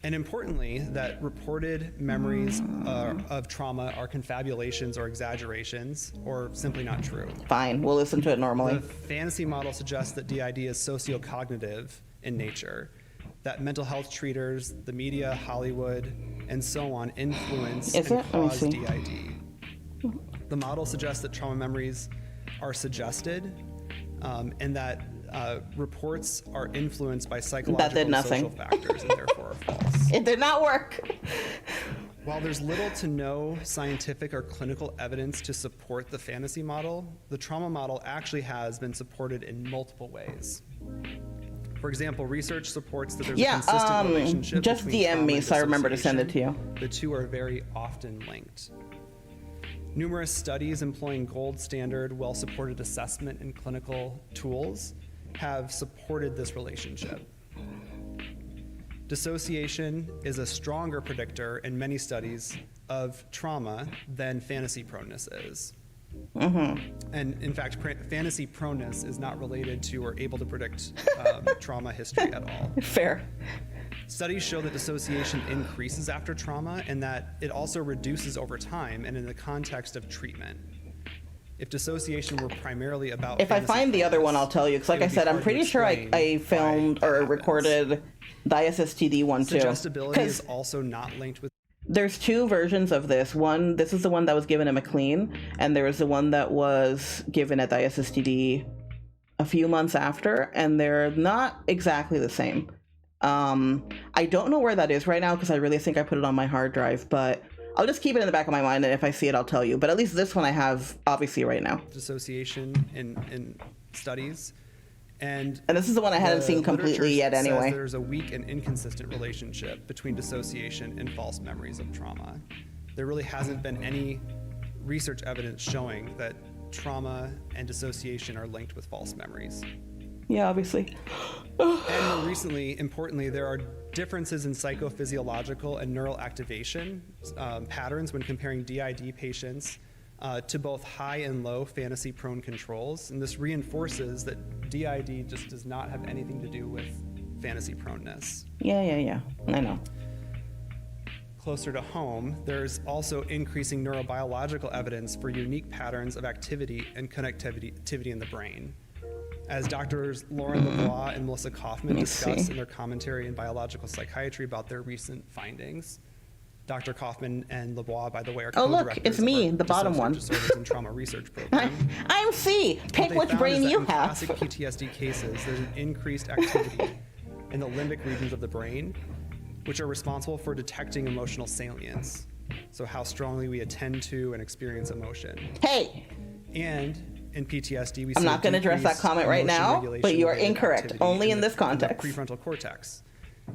And importantly, that reported memories of trauma are confabulations or exaggerations, or simply not true. Fine, we'll listen to it normally. The fantasy model suggests that DID is sociocognitive in nature, that mental health treaters, the media, Hollywood, and so on influence Is and it? Let me cause see. DID. The model suggests that trauma memories are suggested, and that reports are influenced by psychological and social factors and therefore are false. It did not work. While there's little to no scientific or clinical evidence to support the fantasy model, the trauma model actually has been supported in multiple ways. For example, research supports that there's a consistent relationship just between DM trauma me and so I remember to send it to you. dissociation. The two are very often linked. Numerous studies employing gold standard, well-supported assessment and clinical tools have supported this relationship. Dissociation is a stronger predictor in many studies of trauma than fantasy proneness is. And in fact, fantasy proneness is not related to or able to predict trauma history at all. Fair. Studies show that dissociation increases after trauma and that it also reduces over time and in the context of treatment. If dissociation were primarily about If I fantasy find the other one, proneness, I'll tell you. Because like it I would be said, I'm hard to pretty sure I explain filmed why or that happens. recorded the ISSTD one too. Suggestibility is 'Cause also not linked with there's two versions of this. One, this is the one that was given at McLean, and there was the one that was given at the ISSTD a few months after, and they're not exactly the same. I don't know where that is right now because I really think I put it on my hard drive, but I'll just keep it in the back of my mind, and if I see it, I'll tell you. But at least this one I have, obviously, right now. dissociation in studies. And this is the one I hadn't seen completely literature yet says anyway. There's a weak and inconsistent relationship between dissociation and false memories of trauma. There really hasn't been any research evidence showing that trauma and dissociation are linked with false memories. Yeah, obviously. And more recently, importantly, there are differences in psychophysiological and neural activation patterns when comparing DID patients to both high and low fantasy-prone controls. And this reinforces that DID just does not have anything to do with fantasy proneness. Yeah. I know. Closer to home, there's also increasing neurobiological evidence for unique patterns of activity and connectivity in the brain. As Drs. Lauren LeBois and Melissa Kaufman discuss in their commentary in Biological Psychiatry about their recent findings. Dr. Kaufman and LeBois, by the way, are Oh, look, co-directors it's me, of our the bottom one. Dissociative Disorders and Trauma Research Program. I'm C. What Pick they which found brain is that you in have. classic PTSD cases, there's an increased activity in the limbic regions of the brain, which are responsible for detecting emotional salience. So how strongly we attend to and experience emotion. Hey, And in PTSD, we I'm see not going to address that decreased comment right emotion now, regulation but you are related incorrect. activity Only in this the context. prefrontal cortex.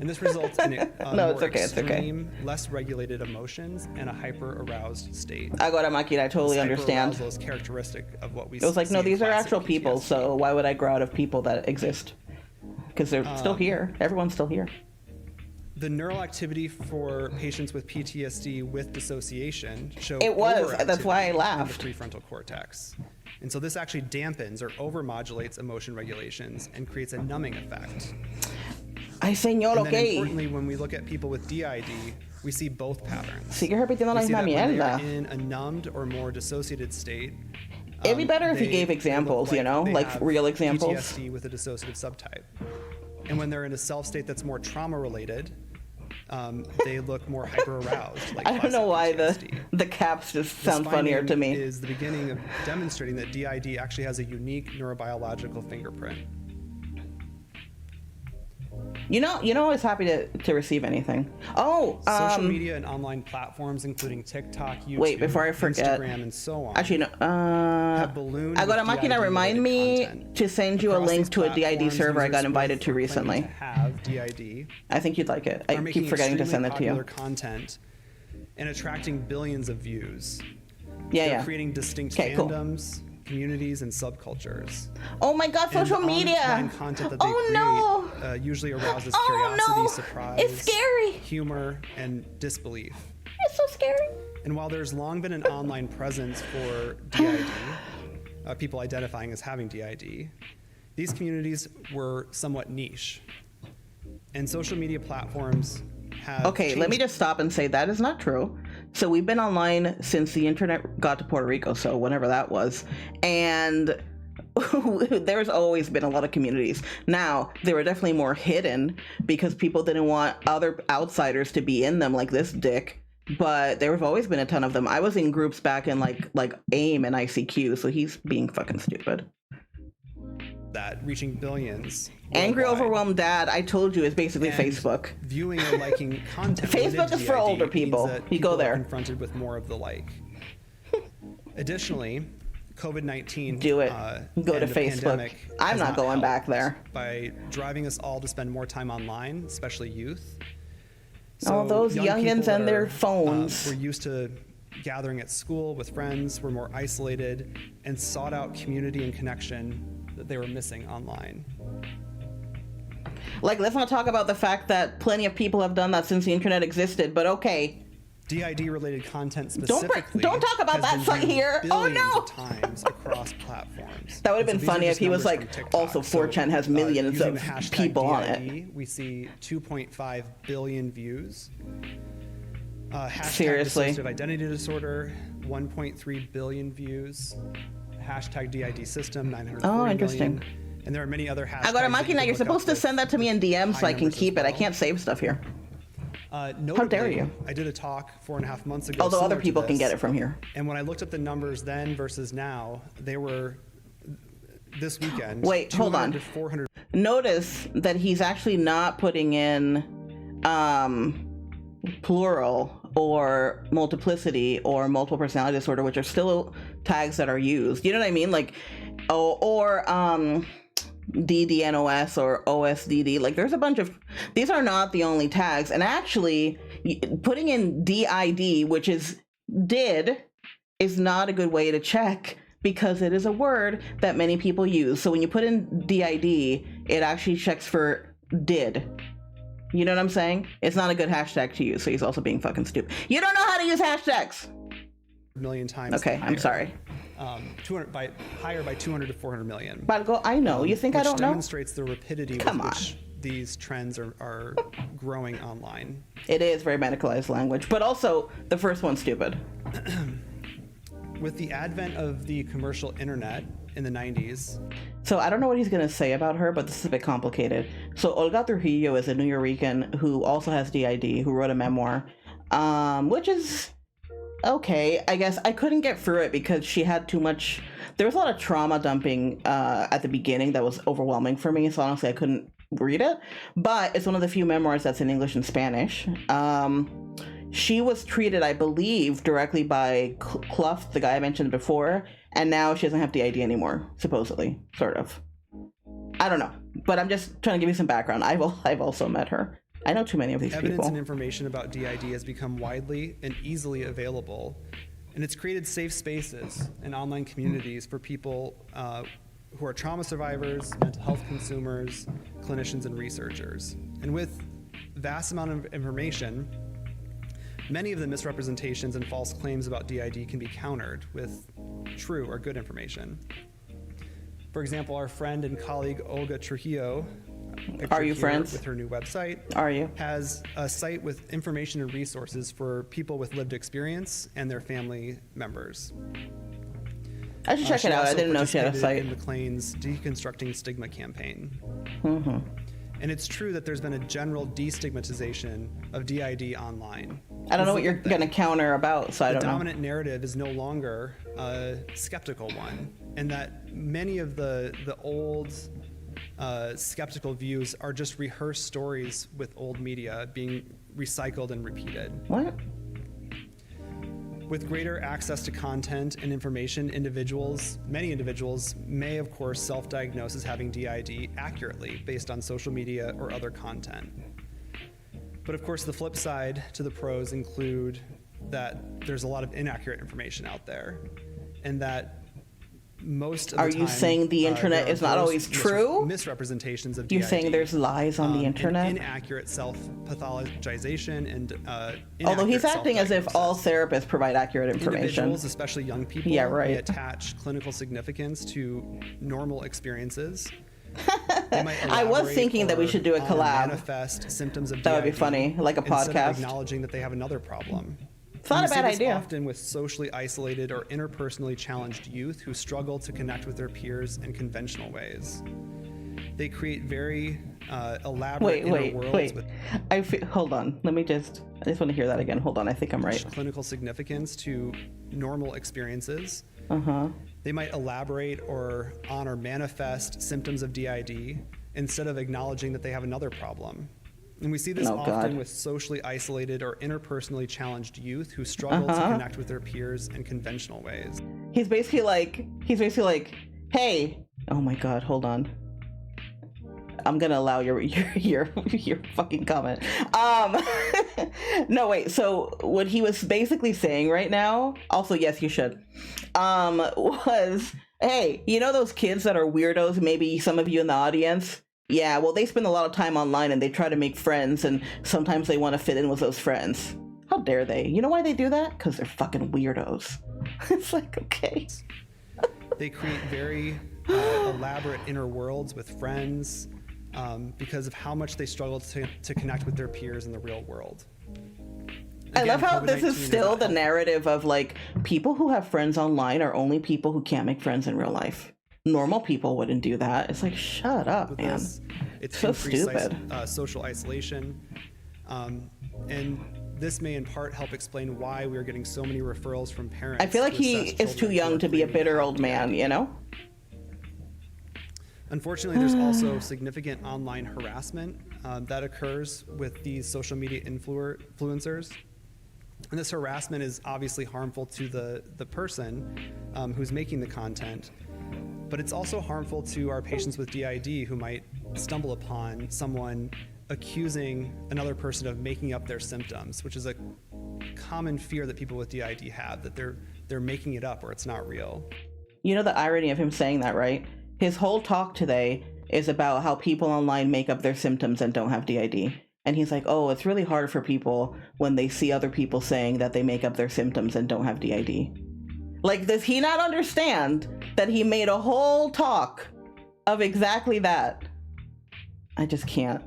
And this results in a No, more it's okay, it's okay. extreme, less regulated emotions and a hyper-aroused state. Agora Makita, I totally This understand. hyperarousal is characteristic of what we It was like, no, see in these are classic actual people, PTSD. so why would I grow out of people that exist? Because they're still here. Everyone's still here. The neural activity for patients with PTSD with dissociation show It was. That's why I overactivity laughed. in the prefrontal cortex. And so this actually dampens or overmodulates emotion regulations and creates a numbing effect. Ay, señor, And then okay. importantly, when we look at people with DID, we see both patterns. Sigue repitiendo la We see misma that when they mierda. are in a numbed or more dissociated state, It'd be better if he gave they look examples, you know, they like have real examples. PTSD with a dissociative subtype. And when they're in a self state that's more trauma related, they look more hyper aroused. Like I don't know why PTSD. the caps just This sound funnier to finding me. is the beginning of demonstrating that DID actually has a unique neurobiological fingerprint. You know, I was happy to receive anything. Oh, Social media and online platforms, including TikTok, YouTube, wait, before I forget. Instagram, and so on. Actually, no. have ballooned Agora with Máquina, DID remind me content. to send you a Across link these to a DID platforms, server I users got invited to both claiming recently. to have DID I think you'd like it. I are making keep forgetting to send extremely it to you. popular content and attracting billions of views. Yeah, They're yeah. creating distinct Okay, cool. fandoms, communities, and subcultures. Oh my God, And social the media. online content that they Oh create no. Usually arouses Oh, curiosity, no. surprise, It's scary. humor, and disbelief. It's so scary. And while there's long been an online presence for DID, people identifying as having DID, these communities were somewhat niche. And social media platforms have Okay, let me changed- just stop and say that is not true. So we've been online since the internet got to Puerto Rico, so whenever that was. And there's always been a lot of communities. Now, they were definitely more hidden because people didn't want other outsiders to be in them like this dick. But there have always been a ton of them. I was in groups back in like AIM and ICQ, so he's being fucking stupid. that reaching billions. Angry, worldwide. overwhelmed dad, I told you, is basically And Facebook. Viewing or liking content. Facebook related to is for DID older means people. that You go people are there. confronted with more of the like. Additionally, COVID-19. Do it. Go and to the Facebook. pandemic I'm has not going back helped there. by driving us all to spend more time online, especially youth. All those young youngins people and that their are, phones. were used to gathering at school with friends, were more isolated, and sought out community and connection that they were missing online. Like, let's not talk about the fact that plenty of people have done that since the internet existed, but okay. DID-related content Don't specifically. don't talk about has that been viewed here. Oh, billions no. of times across platforms. That would have And been so these are funny if just he was numbers like, from TikTok. also 4chan has millions using of the hashtag people on DID, it. We see 2.5 billion views. Hashtag Seriously. dissociative identity disorder, 1.3 billion views. Hashtag DID system, 940 interesting. million. And there are many other hashtags. I got a that you monkey now. could You're look up supposed to with send that to me in DMs so high I can numbers as keep it. I well. can't save stuff here. Notably, dare you. I did a talk 4.5 months ago. Although other similar to people can this. get it from here. And when I looked up the numbers then versus now, they were this weekend. Wait, hold 200 on. to 400. Notice that he's actually not putting in plural or multiplicity or multiple personality disorder, which are still tags that are used. You know what I mean? Like, or DDNOS or OSDD. Like, there's a bunch of, these are not the only tags. And actually, putting in DID, which is did, is not a good way to check because it is a word that many people use. So when you put in DID, it actually checks for did. You know what I'm saying? It's not a good hashtag to use, so he's also being fucking stupid. You don't know how to use hashtags! million times. Okay, higher. I'm sorry. 200 by higher by 200 to 400 million. Balgo, I know. You think I which don't know? demonstrates the rapidity Come with on. which these trends are growing online. It is very medicalized language, but also the first one's stupid. With the advent of the commercial internet in the 90s, So I don't know what he's going to say about her, but this is a bit complicated. So Olga Trujillo is a New Yorican who also has DID, who wrote a memoir, which is okay. I guess I couldn't get through it because she had too much. There was a lot of trauma dumping at the beginning that was overwhelming for me. So honestly, I couldn't read it. But it's one of the few memoirs that's in English and Spanish. She was treated, I believe, directly by Clough, the guy I mentioned before, and now she doesn't have DID anymore, supposedly, sort of. I don't know, but I'm just trying to give you some background. I've also met her. I know too many of these evidence people. and information about DID has become widely and easily available, and it's created safe spaces and online communities for people who are trauma survivors, mental health consumers, clinicians, and researchers. And with vast amount of information, many of the misrepresentations and false claims about DID can be countered with true or good information. For example, our friend and colleague Olga Trujillo pictured Are you here friends? with her new website, Are you? has a site with information and resources for people with lived experience and their family members. I should check it out. I didn't know she had a site. In McLean's Deconstructing Stigma campaign. Mm-hmm. And it's true that there's been a general destigmatization of DID online. I don't know what you're going to counter about, so I don't know. The dominant narrative is no longer a skeptical one, and that many of the old skeptical views are just rehearsed stories with old media being recycled and repeated. What? With greater access to content and information, many individuals may, of course, self-diagnose as having DID accurately based on social media or other content. But of course, the flip side to the pros include that there's a lot of inaccurate information out there, and that most of the time, are you saying the internet there is are not gross always true? Misrepresentations of DID. You're saying there's lies on the internet? And inaccurate self-pathologization and although he's inaccurate acting as if all therapists provide accurate information. Individuals, especially young people, Yeah, right. may attach clinical significance to normal experiences. They might I was elaborate thinking that we should do a or collab. manifest symptoms of That would be DID funny, like a instead podcast. of acknowledging that they have another problem. It's not a bad We see this idea. often with socially isolated or interpersonally challenged youth who struggle to connect with their peers in conventional ways. They create very elaborate inner worlds with Hold on. I just want to hear that again. Hold on. I think I'm right. clinical significance to normal experiences. Uh-huh. They might elaborate or manifest symptoms of DID instead of acknowledging that they have another problem. And we see this often with socially isolated or interpersonally challenged youth who struggle to connect with their peers in conventional ways. He's basically like, hey, oh my God, hold on. I'm gonna allow your fucking comment. No, wait. So what he was basically saying right now, also yes, you should, was, hey, you know those kids that are weirdos? Maybe some of you in the audience. Yeah, well, they spend a lot of time online and they try to make friends, and sometimes they want to fit in with those friends. How dare they? You know why they do that? Because they're fucking weirdos. It's like, okay. They create very elaborate inner worlds with friends because of how much they struggle to connect with their peers in the real world. I love how this is COVID-19 still the narrative of like people who have friends online are only people who can't make friends in real life. Normal people wouldn't do that. It's like, shut up, man. It's so increased stupid. Social isolation. And this may in part help explain why we are getting so many referrals from parents. I feel like to he assess is too children who young are to be a claiming bitter have old man, DID. you know? Unfortunately, there's also significant online harassment that occurs with these social media influencers. And this harassment is obviously harmful to the person who's making the content, but it's also harmful to our patients with DID who might stumble upon someone accusing another person of making up their symptoms, which is a common fear that people with DID have, that they're making it up or it's not real. You know the irony of him saying that, right? His whole talk today is about how people online make up their symptoms and don't have DID. And he's like, oh, it's really hard for people when they see other people saying that they make up their symptoms and don't have DID. Like, does he not understand that he made a whole talk of exactly that? I just can't.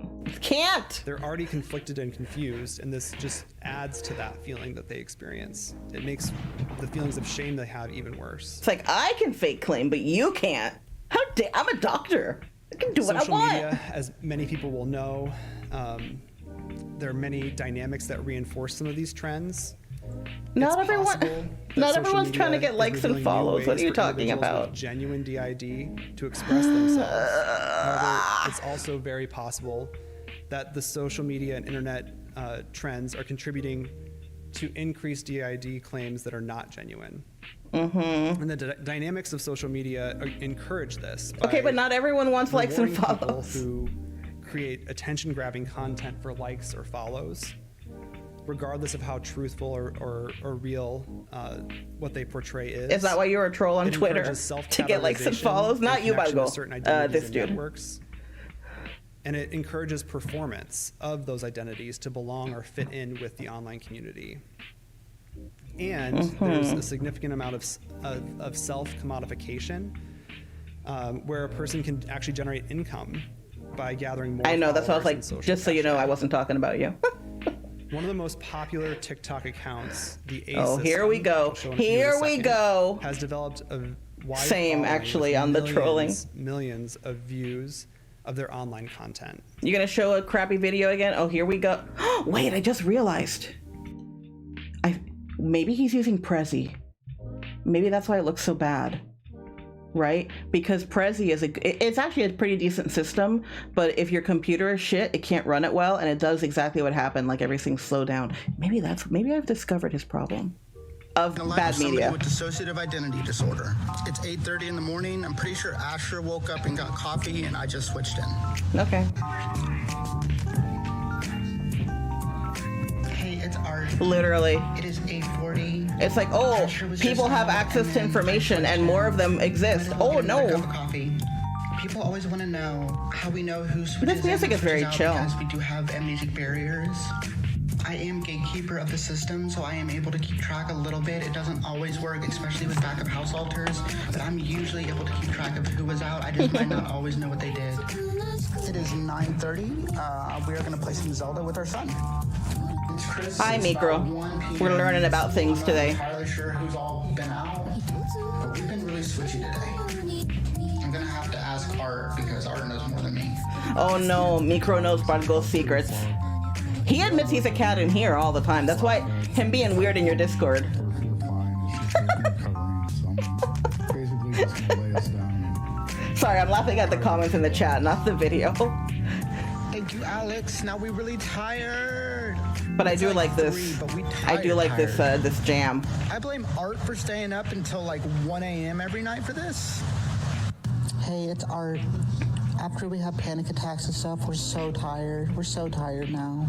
They're already conflicted and confused, and this just adds to that feeling that they experience. It makes the feelings of shame they have even worse. It's like, I can fake claim, but you can't. How dare, I'm a doctor. I can do what I want. Social media, as many people will know, there are many dynamics that reinforce some of these trends. Not everyone's trying to get likes and follows. What are you talking about? Genuine DID to express themselves. However, it's also very possible that the social media and internet trends are contributing to increased DID claims that are not genuine. Mm-hmm. And the dynamics of social media encourage this. Okay, but not everyone wants likes and rewarding follows. people who create attention-grabbing content for likes or follows, regardless of how truthful or real what they portray is. Is that why you're a troll on Twitter? To get likes and follows? Not you, Bible. This dude. Networks. And it encourages performance of those identities to belong or fit in with the online community. And there's a significant amount of self-commodification where a person can actually generate income by gathering more I know, that's why I was followers in like, social just so you know, I hashtags. wasn't talking about you. One of the most popular TikTok accounts, the Oh, here we go. which I'll show in a Here we second, go. has developed a wide Same, following actually, with on the trolling. millions of views of their online content. You gonna show a crappy video again? Oh, here we go. Wait, I just realized. Maybe he's using Prezi. Maybe that's why it looks so bad. Right? Because Prezi it's actually a pretty decent system, but if your computer is shit, it can't run it well, and it does exactly what happened, like everything's slowed down. Maybe I've discovered his problem of bad media. With dissociative identity disorder. It's 8:30 in the morning. I'm pretty sure Asher woke up and got coffee, and I just switched in. Okay. Hey, it's Art. Literally. It is 8:40. It's like, oh, people have access to information and more of them exist. Oh, no. Coffee. People always want to know how we know who switches This music in and is very switches out chill. because we do have amnesic barriers. I am gatekeeper of the system, so I am able to keep track a little bit. It doesn't always work, especially with backup house alters, but I'm usually able to keep track of who was out. I just might not always know what they did. It is 9:30. We are going to play some Zelda with our son. Hi, Mikro. We're learning about things today. I'm not entirely sure who's all been out, but we've been really switchy today. I'm going to have to ask Art because Art knows more than me. Oh no, Mikro knows Bargo's secrets. He admits he's a cat in here all the time. That's why him being weird in your Discord. Sorry, I'm laughing at the comments in the chat, not the video. Thank you, Alex. Now we're really tired. But I do like this. 3, but we I do like this tired. this jam. I blame Art for staying up until like 1 a.m. every night for this. Hey, it's Art. After we have panic attacks and stuff, we're so tired. We're so tired now.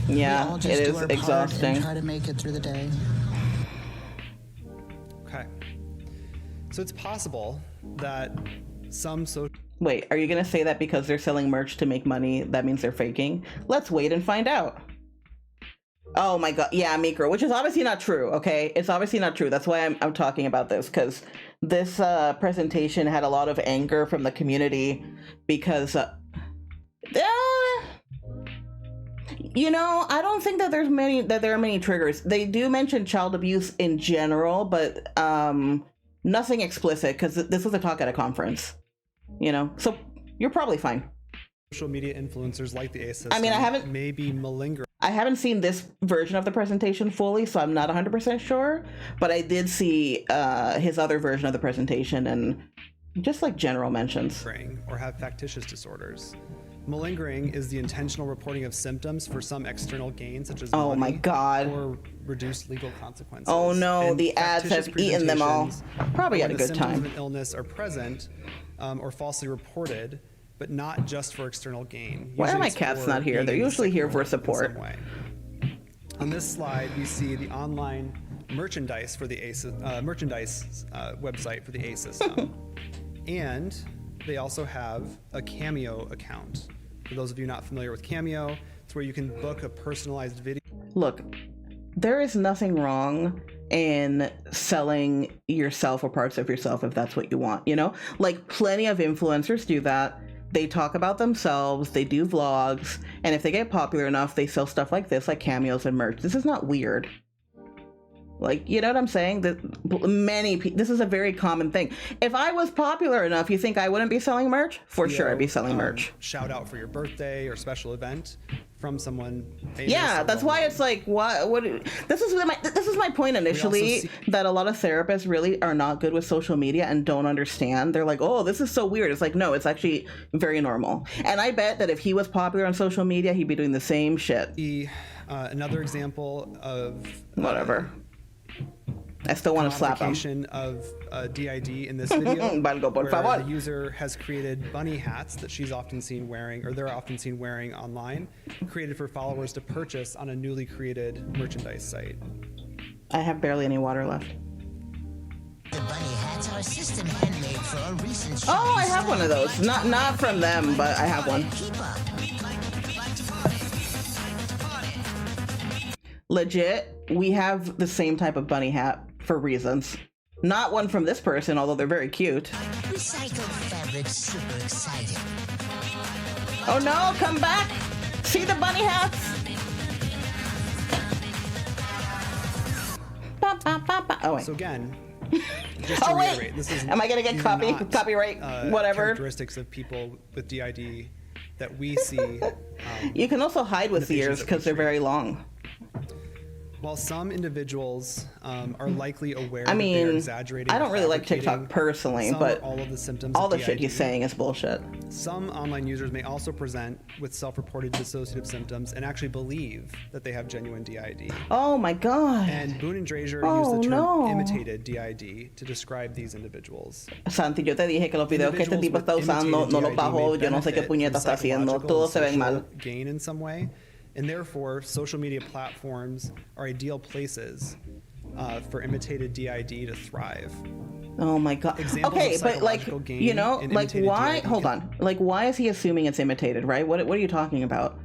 We Yeah, all it just do is our part exhausting. and try to make it through the day. Okay. So it's possible that some social Wait, are you gonna say that because they're selling merch to make money, that means they're faking? Let's wait and find out. Oh my god, yeah, Mikro, which is obviously not true, okay? It's obviously not true. That's why I'm talking about this, because this presentation had a lot of anger from the community because, you know, I don't think that there are many triggers. They do mention child abuse in general, but nothing explicit, because this was a talk at a conference, you know? So you're probably fine. social media influencers like the ISSTD I mean, I haven't- may be malingering I haven't seen this version of the presentation fully, so I'm not 100% sure, but I did see his other version of the presentation and just like general mentions. or have factitious disorders. Malingering is the intentional reporting of symptoms for some external gain, such as Oh my money God. or reduced legal consequences. Oh no, And the ads factitious have eaten them all. presentations Probably had a where the good symptoms time. of an illness are present or falsely reported, but not just for external gain. Why are Usually my it's cats for not here? They're being usually here for signaled in some support. way. On this slide, we see the online merchandise for the website for the A system, and they also have a Cameo account. For those of you not familiar with Cameo, it's where you can book a personalized video. Look, there is nothing wrong in selling yourself or parts of yourself if that's what you want, you know? Like plenty of influencers do that. They talk about themselves, they do vlogs, and if they get popular enough, they sell stuff like this, like cameos and merch. This is not weird. Like, you know what I'm saying? That this is a very common thing. If I was popular enough, you think I wouldn't be selling merch? For sure, I'd be selling merch. Shout out for your birthday or special event from someone famous. Yeah, or that's why well-known. it's like, what? This is my point initially, see- that a lot of therapists really are not good with social media and don't understand. They're like, oh, this is so weird. It's like, no, it's actually very normal. And I bet that if he was popular on social media, he'd be doing the same shit. Another example of Whatever. I still want to slap him. modification of DID in this video, Valgo, por where favor. the user has created bunny hats that she's often seen wearing, or they're often seen wearing online, created for followers to purchase on a newly created merchandise site. I have barely any water left. The bunny hats are system handmade for a recent Oh, I have one of those. Not from them, but I have one. Keep up. Legit, we have the same type of bunny hat for reasons. Not one from this person, although they're very cute. Recycled fabric, super exciting. Oh no, come back! See the bunny hats? Ba, ba, ba, ba. Oh, wait. So again, just to Oh, wait! reiterate, this is, Am I gonna get these are not, copyright, whatever? characteristics of people with DID that we see. You can also hide with the the ears patients that we because they're treat. very long. While some individuals are likely aware I that they are mean, exaggerating, I don't really like fabricating TikTok personally, some but or all of the symptoms all of the DID, shit he's saying is bullshit. some online users may also present with self-reported dissociative symptoms and actually believe that they have genuine DID. Oh my god. And Boone and Drazier Oh, used the term no. imitated DID to describe these individuals. Santi, yo te dije que los videos que este tipo está usando no los bajó, yo no sé qué puñeta está haciendo, todos se ven mal. Gain in some way, and therefore social media platforms are ideal places for imitated DID to thrive. Oh my god. Examples Okay, of but like, psychological gain you know, in like imitated why, DID hold on, like why is he assuming it's imitated, right? What are you talking about?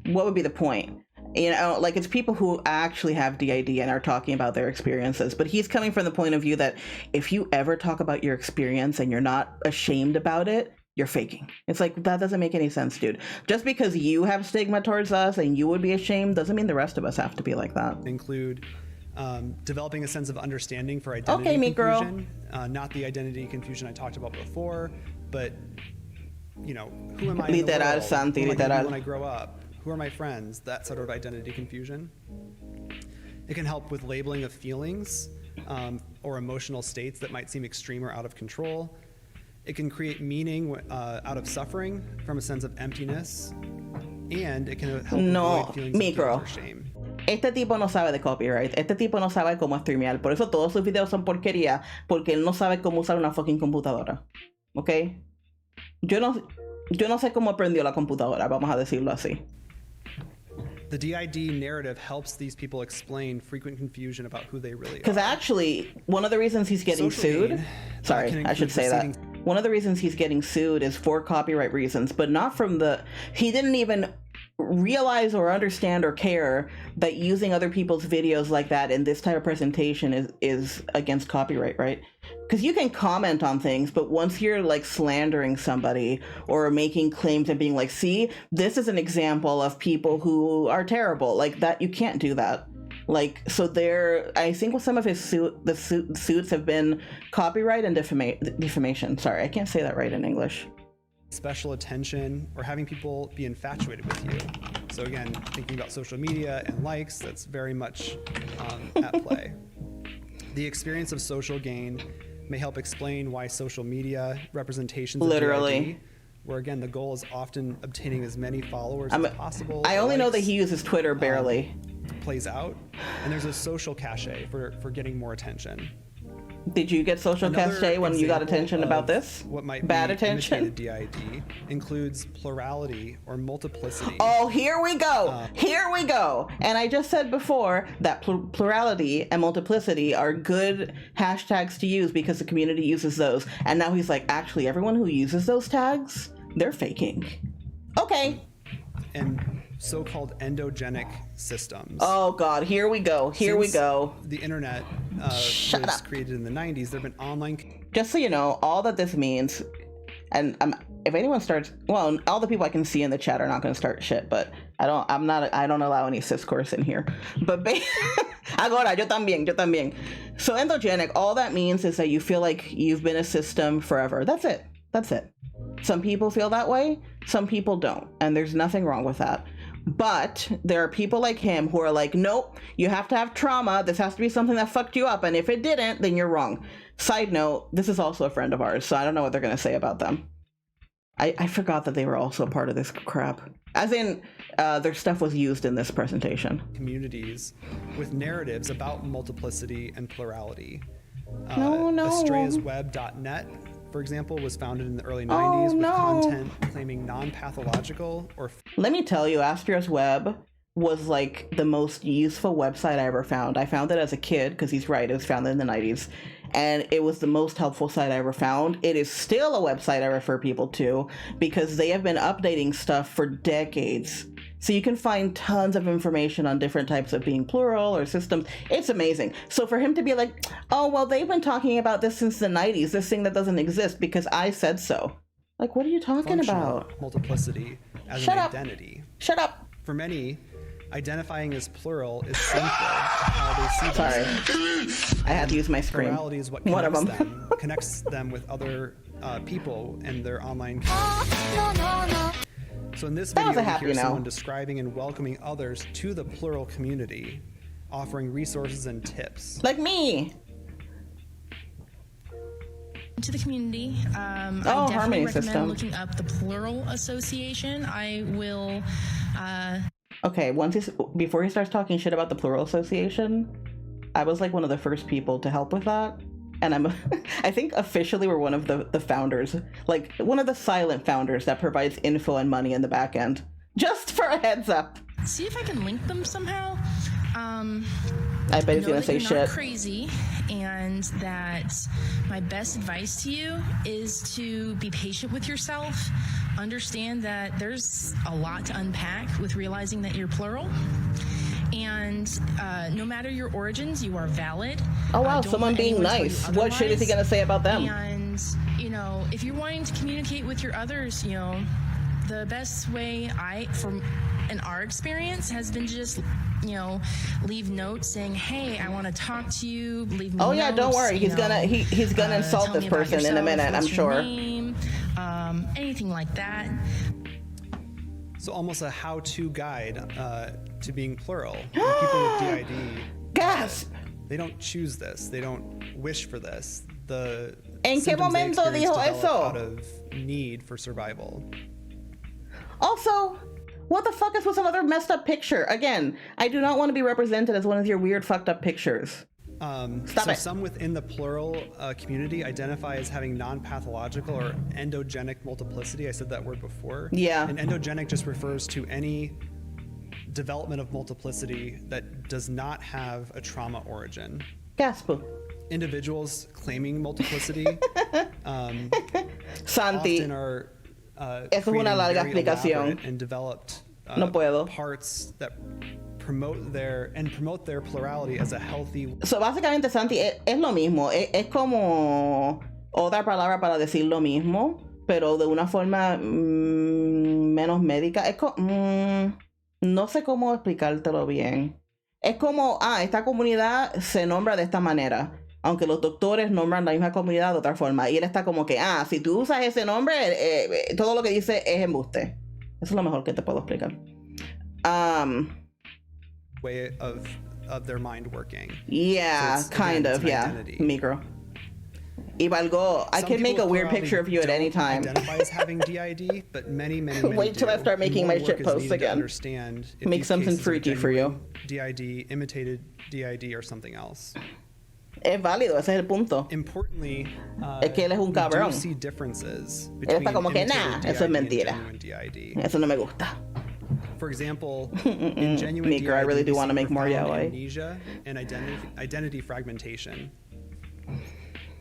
What would be the point? You know, like it's people who actually have DID and are talking about their experiences, but he's coming from the point of view that if you ever talk about your experience and you're not ashamed about it, you're faking. It's like, that doesn't make any sense, dude. Just because you have stigma towards us and you would be ashamed doesn't mean the rest of us have to be like that. Include developing a sense of understanding for identity Okay, me girl. confusion, not the identity confusion I talked about before, but you know, who am I in the Literal, world? Santi, Who am I gonna be literal. when I grow up? Who are my friends? That sort of identity confusion. It can help with labeling of feelings or emotional states that might seem extreme or out of control. It can create meaning out of suffering from a sense of emptiness, and it can help No, avoid feelings me of guilt girl. or shame. Este tipo no sabe de copyright. Este tipo no sabe cómo streamear. Por eso todos sus videos son porquería. Porque él no sabe cómo usar una fucking computadora. ¿Ok? Yo no sé cómo aprendió la computadora, vamos a decirlo así. The DID narrative helps these people explain frequent confusion about who they really Because are. actually, one of the reasons he's getting Social sued... gain, Sorry, can I should include say that. receiving- One of the reasons he's getting sued is for copyright reasons, but not from the... He didn't even realize or understand or care that using other people's videos like that in this type of presentation is against copyright, right? Because you can comment on things, but once you're like slandering somebody or making claims and being like, see, this is an example of people who are terrible, like that, you can't do that. Like, so there, I think with some of his suits have been copyright and defamation. Sorry, I can't say that right in English. Special attention or having people be infatuated with you. So again, thinking about social media and likes, that's very much at play. The experience of social gain may help explain why social media representations Literally. of DID, where again the goal is often obtaining as many followers as possible. I or only know that likes, he uses Twitter barely. plays out, and there's a social cachet for getting more attention. Did you get social Another cachet when you got example attention about of this? What might Bad be attention? imitated DID includes plurality or multiplicity. Oh, here we go. Here we go. And I just said before that plurality and multiplicity are good hashtags to use because the community uses those. And now he's like, actually, everyone who uses those tags, they're faking. Okay. And so-called endogenic systems. Oh, God. Here we go. Here we Since go. The internet was created in the 90s. There have been online... Just so you know, all that this means, and if anyone starts, well, all the people I can see in the chat are not going to start shit, but I don't allow any discourse in here. But agora, yo también. So endogenic, all that means is that you feel like you've been a system forever. That's it. Some people feel that way, some people don't, and there's nothing wrong with that. But there are people like him who are like, nope, you have to have trauma. This has to be something that fucked you up. And if it didn't, then you're wrong. Side note, this is also a friend of ours, so I don't know what they're going to say about them. I forgot that they were also a part of this crap. As in, their stuff was used in this presentation. Communities with narratives about multiplicity and plurality. No. AstrayasWeb.net, for example, was founded in the early 90s with content claiming non-pathological or... Let me tell you, Astria's Web was like the most useful website I ever found. I found it as a kid, because he's right, it was founded in the 90s. And it was the most helpful site I ever found. It is still a website I refer people to, because they have been updating stuff for decades. So you can find tons of information on different types of being plural or systems. It's amazing. So for him to be like, oh, well, they've been talking about this since the 90s, this thing that doesn't exist because I said so. Like, what are you talking functional about? multiplicity as Shut an up. identity. Shut up. For many, identifying as plural is simpler to how they see themselves. Sorry. I had to use my screen. Plurality is what One of connects them. connects them with other people and their online community. So in this That was video, a we happy hear no. someone describing and welcoming others to the plural community, offering resources and tips. Like me. To the community. I Oh, definitely Harmony recommend System. looking up the Plural Association. I will. Okay, before he starts talking shit about the Plural Association, I was like one of the first people to help with that. And I think officially we're one of the founders, like one of the silent founders that provides info and money in the back end. Just for a heads up. See if I can link them somehow. I bet he's Know gonna that say you're shit. not crazy, and that my best advice to you is to be patient with yourself. Understand that there's a lot to unpack with realizing that you're plural. And no matter your origins, you are valid. Oh wow, Don't someone let being anyone tell you nice. What shit is he otherwise. gonna say about them? And, if you're wanting to communicate with your others, the best way from in our experience has been to just, leave notes saying, hey, I want to talk to you, leave me Oh yeah, don't notes, worry. He's gonna insult tell this me about person in a yourself, minute, I'm what's your sure. name, anything like that. So almost a how-to guide to being plural. And people with DID, Gasp! they don't choose this. They don't wish for this. The ¿En qué symptoms they momento experience dijo develop eso? out of need for survival. Also, what the fuck is with another messed up picture? Again, I do not want to be represented as one of your weird fucked up pictures. Stop So it. some within the plural community identify as having non-pathological or endogenic multiplicity. I said that word before. Yeah. And endogenic just refers to any development of multiplicity that does not have a trauma origin. Gasp. Individuals claiming multiplicity Santi, often are eso es una creating larga very explicación. elaborate and developed No puedo. parts that promote their plurality as a healthy. So, básicamente, Santi, es lo mismo. Es como otra palabra para decir lo mismo, pero de una forma menos médica. No sé cómo explicártelo bien. Es como, esta comunidad se nombra de esta manera, aunque los doctores nombran la misma comunidad de otra forma. Y él está como que, si tú usas ese nombre, todo lo que dice es embuste. Eso es lo mejor que te puedo explicar. Way of their mind working. Yeah, So it's, kind again, of, it's an yeah. identity. Micro. Y Valgo, I Some can make people a with weird plurality picture of you at don't any time. Identify as having DID, but many Wait till I do. start making More my shit work is posts needed to again. Understand if Make these something cases are freaky for you. genuine DID, imitated DID, or something else. Es válido, ese es el punto. Importantly, Es que él es un we do cabrón. see differences Él between está como que, imitated eso es DID and mentira. genuine DID. Eso no me gusta. For example, in genuine Micro, I DID, really do we want to see make more profound yaoi. amnesia and identity fragmentation.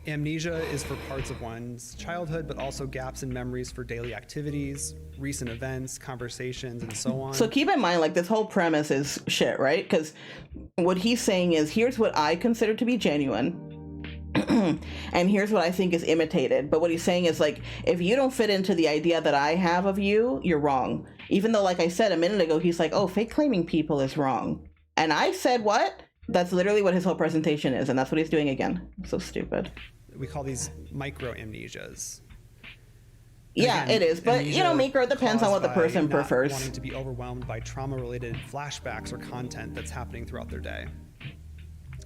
Amnesia is for parts of one's childhood, but also gaps in memories for daily activities, recent events, conversations, and so on. So keep in mind, like, this whole premise is shit, right? Because what he's saying is, here's what I consider to be genuine. And here's what I think is imitated. But what he's saying is, like, if you don't fit into the idea that I have of you, you're wrong. Even though, like I said a minute ago, he's like, fake claiming people is wrong. And I said what? That's literally what his whole presentation is. And that's what he's doing again. So stupid. We call these micro amnesias. Yeah, it is. But, micro, it depends on what the person prefers. Wanting to be overwhelmed by trauma-related flashbacks or content that's happening throughout their day.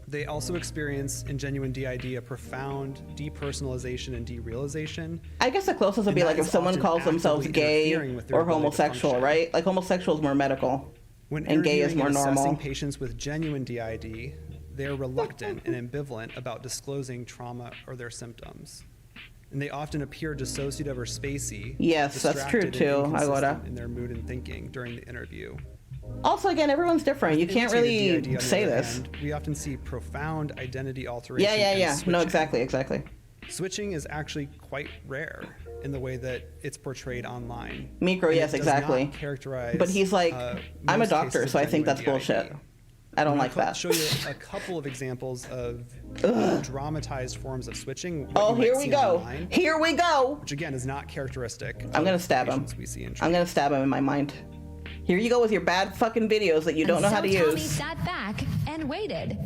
They also experience in genuine DID a profound depersonalization and derealization. I guess the closest would And be that like if is someone often calls themselves actively gay interfering with their or ability to homosexual, function. right? Like homosexual is more medical. When and gay is interviewing more and assessing normal. patients with genuine DID, they're reluctant and ambivalent about disclosing trauma or their symptoms. And they often appear dissociative or spacey. Yes, that's true distracted too, and inconsistent agora. in their mood and thinking during the interview. Also, again, everyone's different. You can't Imitated really DID, on the say other this. hand, we often see profound identity alteration. Yeah. and No, switching. exactly. Switching is actually quite rare in the way that it's portrayed online. Micro, And yes, it does not exactly. characterize, But he's like, I'm a most doctor, cases so of I think that's genuine bullshit. DID. I don't like that. I'll show you a couple of examples of dramatized forms of switching. Oh, here we go. Online, here we go. which again is not characteristic. I'm gonna stab him. We see in I'm gonna stab him in my mind. Here you go with your bad fucking videos that you don't know how to Tommy use. sat back and waited.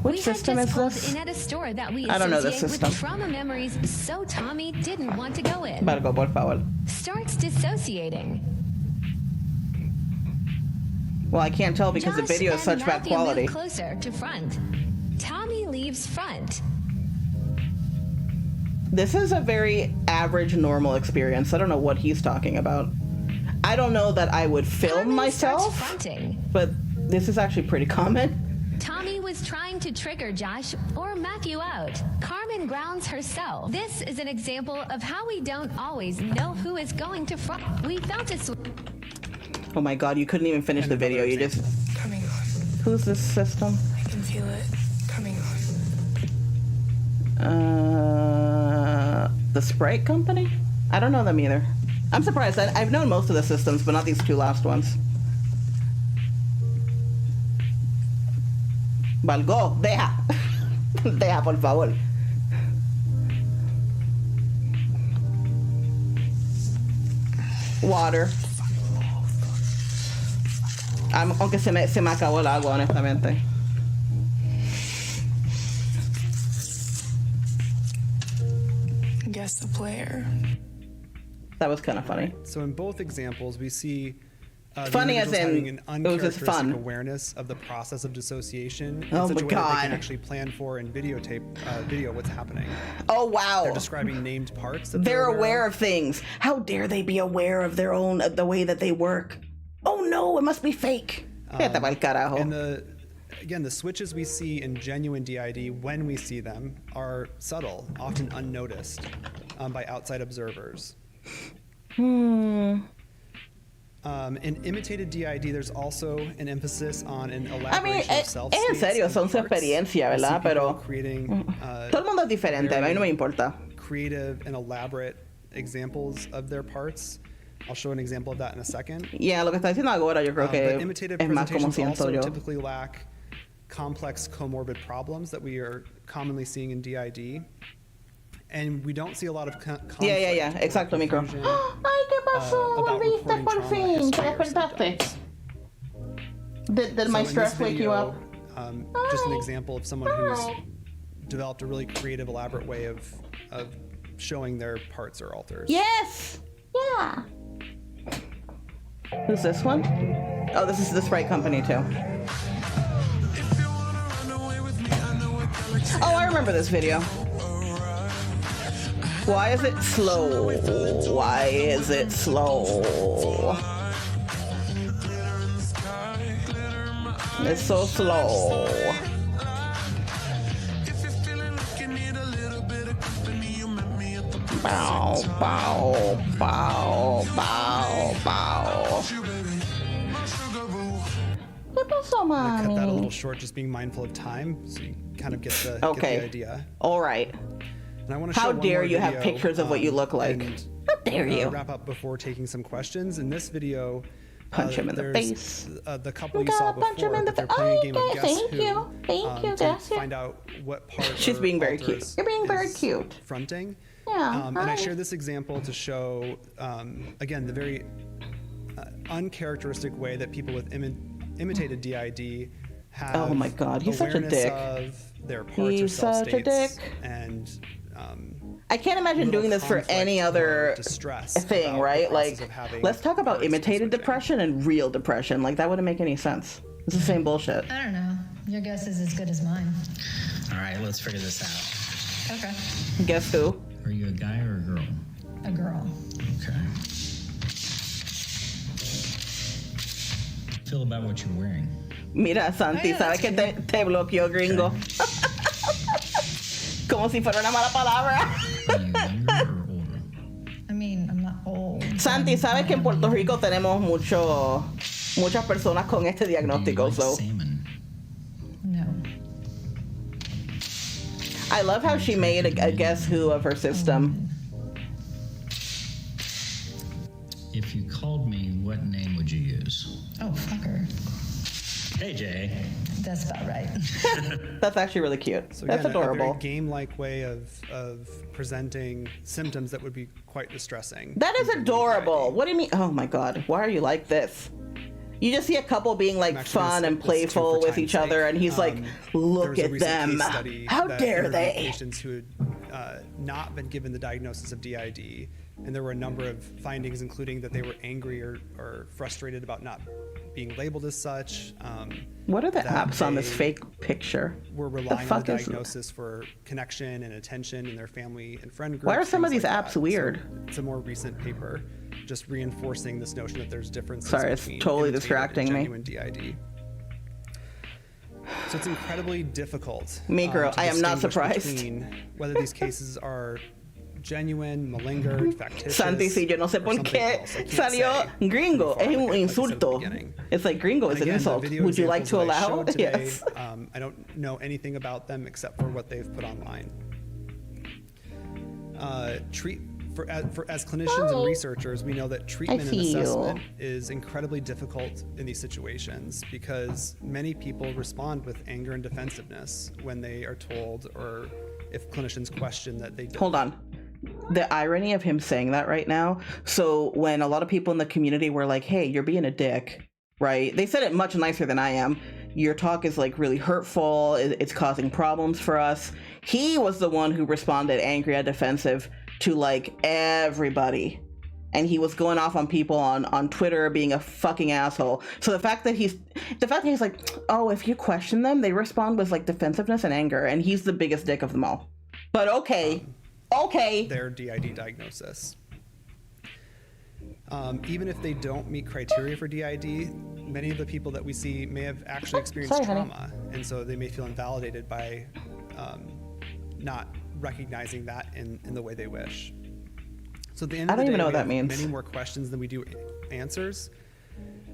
Which system is this? In at a store that we I don't know this associate system. with trauma memories, so Tommy didn't want to go in. Vargo, por favor. Starts dissociating. Well, I can't tell because the Josh video is and such bad Matthew quality. move closer to front. Tommy leaves front. This is a very average, normal experience. I don't know what he's talking about. I don't know that I would film Tommy myself, starts fronting. but this is actually pretty common. Tommy was trying to trigger Josh or Matthew out. Carmen grounds herself. This is an example of how we don't always know who is going to front. We felt it. Oh my god, you couldn't even finish the video. You just... Coming on. Who's this system? I can feel it coming on. The Sprite Company? I don't know them either. I'm surprised. I've known most of the systems, but not these two last ones. Valgo, deja. Deja, por favor. Water. Aunque se me acabó el agua, honestamente. Guess the player. That was kind of funny. So in both examples, we see Funny the as individuals in, having an it was just uncharacteristic fun. awareness of the process of dissociation in Oh such my a way that they God. can actually plan for and videotape video what's happening. Oh, wow. They're describing named parts. That They're aware of things. How dare they be aware of their own, the way that they work? Oh no, it must be fake. Vete pa'l carajo. And the switches we see in genuine DID when we see them are subtle, often unnoticed by outside observers. In imitated DID, there's also an emphasis on an elaboration of self en serio, son su parts. experiencia, We see ¿verdad? people Pero creating todo el mundo es diferente, a mí no me importa. creative and elaborate examples of their parts. I'll show an example of that in a second. Yeah, lo que está diciendo ahora yo creo But que imitative es más como presentations siento also yo. typically lack complex comorbid problems that we are commonly seeing in DID. And we don't see a lot of conflict. Yeah, or exacto, micro. confusion, Ay, ¿qué pasó? about Volviste reporting por trauma, fin. Te history, or despertaste. symptoms. Did my So in stress this wake you video, up? Just an example of someone who's developed a really creative, elaborate way of showing their parts or alters. Yes! Yeah. Who's this one? Oh, this is the Sprite Company too. Oh, I remember this video. Why is it slow? Why is it slow? It's so slow. Bow, bow, bow, bow, bow. ¿Qué pasó, I cut that a mami? little short, just being mindful of time, so you kind of get the idea. All right. And I want to show How one dare more you have video, pictures of what you look like? and, How dare you? wrap up before taking some questions. In this video, Punch him in the there's, face. The couple you Gotta saw punch him before, in the that they're fa- playing a game of Okay, Guess thank Who. you. Thank you, to gracias. find out what part She's or being very cute. alters You're being very is cute. Fronting. Yeah, And I hi. share this example to show, again, the very uncharacteristic way that people with imitated DID have Oh my God, he's such a awareness dick. of their parts He's or self such a states dick. and I can't imagine little doing this for conflict any or other distress thing, about the right? process Like, of having let's talk about parts imitated switching. depression and real depression. Like, that wouldn't make any sense. It's the same bullshit. I don't know. Your guess is as good as mine. All right, let's figure this out. Okay. Guess who? Are you a guy or a girl? A girl. Okay. Feel about what you're wearing. Mira, Santi, yeah, ¿sabes que te bloqueó, gringo? Como si fuera una mala palabra. Are you younger or older? I mean, I'm not old. Santi, ¿sabes que en Puerto Rico tenemos muchas personas con este Do you diagnóstico? like So salmon? No. I love how she made a guess who of her system. If you called me, what name would you use? Oh, fucker. Hey, Jay. That's about right. That's actually really cute. So That's again, adorable. a very game-like way of presenting symptoms that would be quite distressing. That is adorable. What do you mean? Oh my god, why are you like this? You just see a couple being like fun and playful with each other, and he's like, look at them. How dare they? Patients who had not been given the diagnosis of DID, and there were a number of findings, including that they were angry or frustrated about not being labeled as such. What are the apps on this fake picture? We're relying on the diagnosis for connection and attention in their family and friend groups. Why are some of these like apps that. weird? So it's a more recent paper, just reinforcing this notion that there's differences. Sorry, it's between totally imitated distracting and me. genuine DID. So it's incredibly difficult. Me, girl, to I am not distinguish surprised. between whether these cases are genuine, malingered, factitious, Santi, si yo no sé or por something qué else. I can't salió say gringo. Es un like I said at the insulto. beginning. It's like gringo is an Again, the insult. video Would you like to examples that I allow? showed today, Yes. I don't know anything about them except for what they've put online. As clinicians and researchers, we know that treatment and see you. assessment is incredibly difficult in these situations because many people respond with anger and defensiveness when they are told or if clinicians question that they don't. Hold on. The irony of him saying that right now. So when a lot of people in the community were like, hey, you're being a dick, right? They said it much nicer than I am. Your talk is like really hurtful. It's causing problems for us. He was the one who responded angry and defensive to like everybody. And he was going off on people on Twitter being a fucking asshole. So the fact that he's like, oh, if you question them, they respond with like defensiveness and anger. And he's the biggest dick of them all. But okay. Their DID diagnosis. Even if they don't meet criteria for DID, many of the people that we see may have actually experienced trauma, and so they may feel invalidated by not recognizing that in the way they wish. So at the end of the day, even know what we that have means. many more questions than we do answers.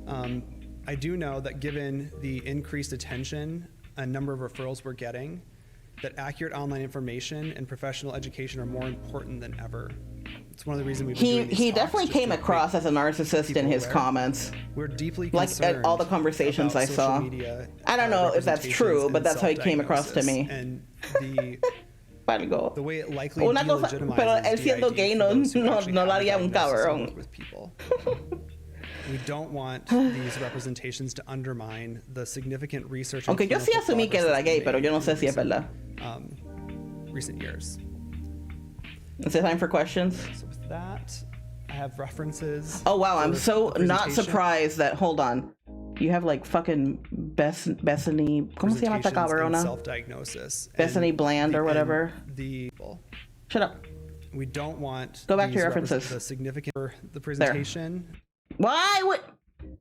I do know that given the increased attention and number of referrals we're getting, that accurate online information and professional education are more important than ever. It's one of the reasons we've been doing these He talks, definitely just came to across make as a narcissist in people his aware. comments. We're deeply Like concerned at all the conversations about I social saw. media, I don't know if that's representations true, and but that's how he came across to me. self-diagnosis. And the way it likely Una cosa, pero él delegitimizes siendo DID gay for no, those who no, actually no have lo a haría un diagnosis and cabrón. work with people. We don't want these representations to undermine the significant research. Aunque yo sí asumí que era gay, pero yo no sé si es verdad. Recent years. Is it time for questions? So with that, I have references. Oh wow, I'm for so the not presentation. surprised that, hold on. You have like fucking Bethany, ¿cómo se llama esta Presentations and cabrona? self-diagnosis. Bethany And Bland or and whatever. Shut up. We don't want Go back to these your references. The significant for the presentation. Why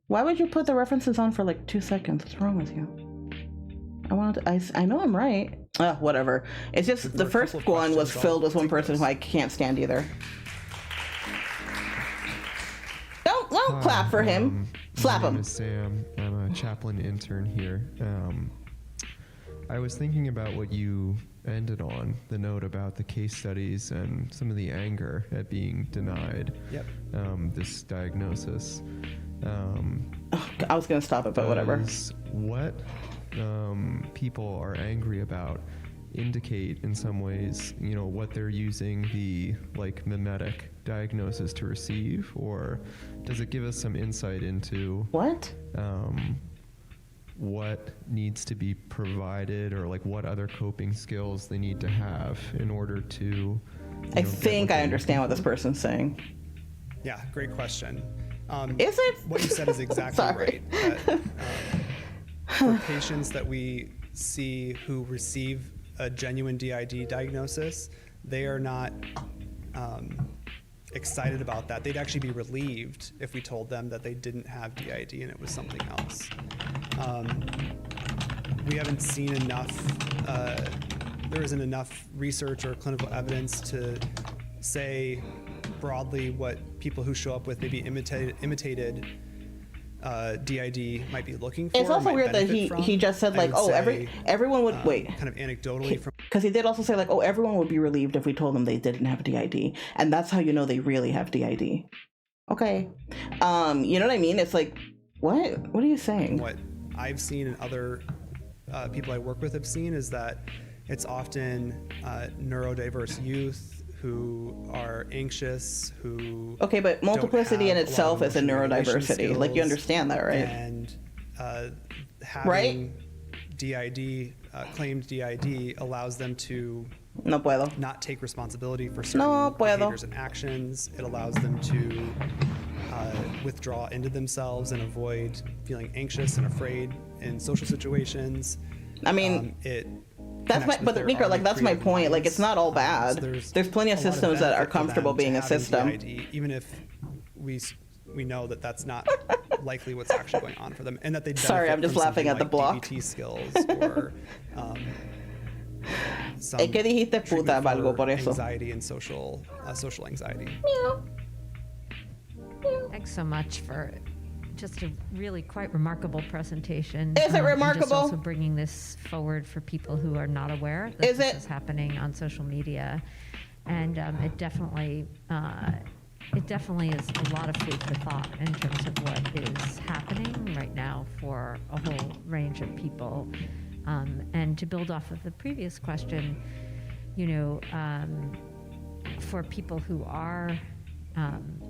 would you put the references on for like 2 seconds? What's wrong with you? I know I'm right. Whatever. It's just the first one was filled with one person who I can't stand either. Don't clap for him. Slap My him. name is Sam. I'm a chaplain intern here. I was thinking about what you ended on, the note about the case studies and some of the anger at being denied this diagnosis. I was going to stop it, but whatever. What people are angry about indicate in some ways, what they're using the mimetic diagnosis to receive, or does it give us some insight into what needs to be provided, or what other coping skills they need to have in order to I think I understand what this person's saying. Yeah, great question. Is it? What you said is exactly Sorry. right. That, for patients that we see who receive a genuine DID diagnosis, they are not excited about that. They'd actually be relieved if we told them that they didn't have DID and it was something else. We haven't seen enough, there isn't enough research or clinical evidence to say broadly what people who show up with maybe imitated DID might be looking for. It's also might weird that benefit he from. just said I would say, everyone would wait. Kind of anecdotally from. Because he did also say everyone would be relieved if we told them they didn't have DID, and that's how you know they really have DID. Okay, you know what I mean? It's like, what are you saying? What I've seen and other people I work with have seen is that it's often neurodiverse youth who are anxious, who Okay, but multiplicity in don't have itself a lot is a of emotional neurodiversity. Like, you skills, understand that, right? And having DID, claimed DID, allows them to No puedo. not take responsibility for certain No puedo. behaviors and actions. It allows them to withdraw into themselves and avoid feeling anxious and afraid in social situations. I mean, that's my, connects with but their Mika, like, that's my creative point. Like, minds. it's not all bad. So there's plenty of a lot systems that are benefit for comfortable them to being a having system. DID, even if we know that that's not likely what's actually going on for them, and that they Sorry, benefit I'm just from laughing something at the like block. DBT skills or some ¿Qué dijiste, puta, treatment for Valgo, por eso? anxiety and social anxiety. Thanks so much for just a really quite remarkable presentation. Is it And remarkable? just also bringing this forward for people who are not aware that Is this it? is happening on social media, and it definitely is a lot of food for thought in terms of what is happening right now for a whole range of people. And to build off of the previous question, for people who are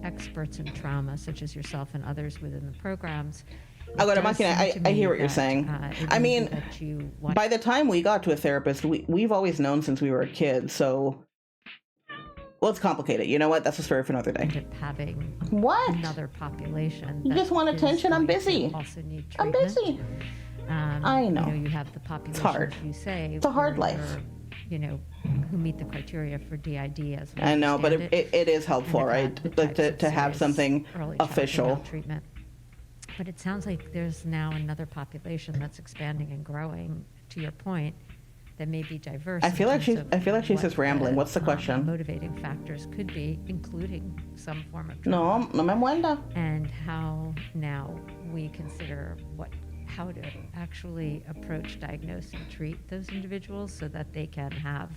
experts in trauma, such as yourself and others within the programs. Agora, Máquina, I hear what you're saying. I mean, by the time we got to a therapist, we've always known since we were a kid, so... Well, it's complicated. You know what? That's a story for another day. Having what? Another population. You just want attention? I'm busy. Also need I'm treatment. busy. I know. You have the population. It's hard. You say it's a hard life. Who meet the criteria for DID as we I know, but understand it is helpful, right? Like to have something early childhood official. maltreatment. But it sounds like there's now another population that's expanding and growing. To your point, that may be diverse. I feel like she's what just rambling. What's the question? Motivating factors could be, including some form of No, trauma. no me muerda. And how now we consider how to actually approach, diagnose, and treat those individuals so that they can have,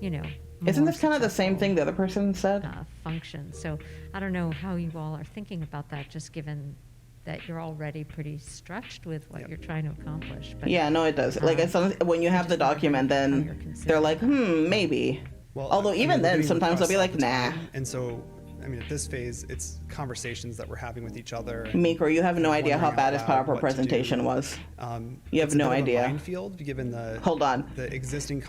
Isn't this kind of the same thing the other person said? Function. So I don't know how you all are thinking about that, just given that you're already pretty stretched with what you're trying to accomplish. But, Yeah, no, it does. Like when you have the document, then they're like, maybe. Well, Although even then, getting sometimes they'll be like, requests all nah. the time. And so, I mean, at this phase, it's conversations that we're having with each other. Mikro, you have no idea how wondering bad out his loud PowerPoint what to presentation do. was. You have It's a no bit of a idea. minefield, given the Hold on. the existing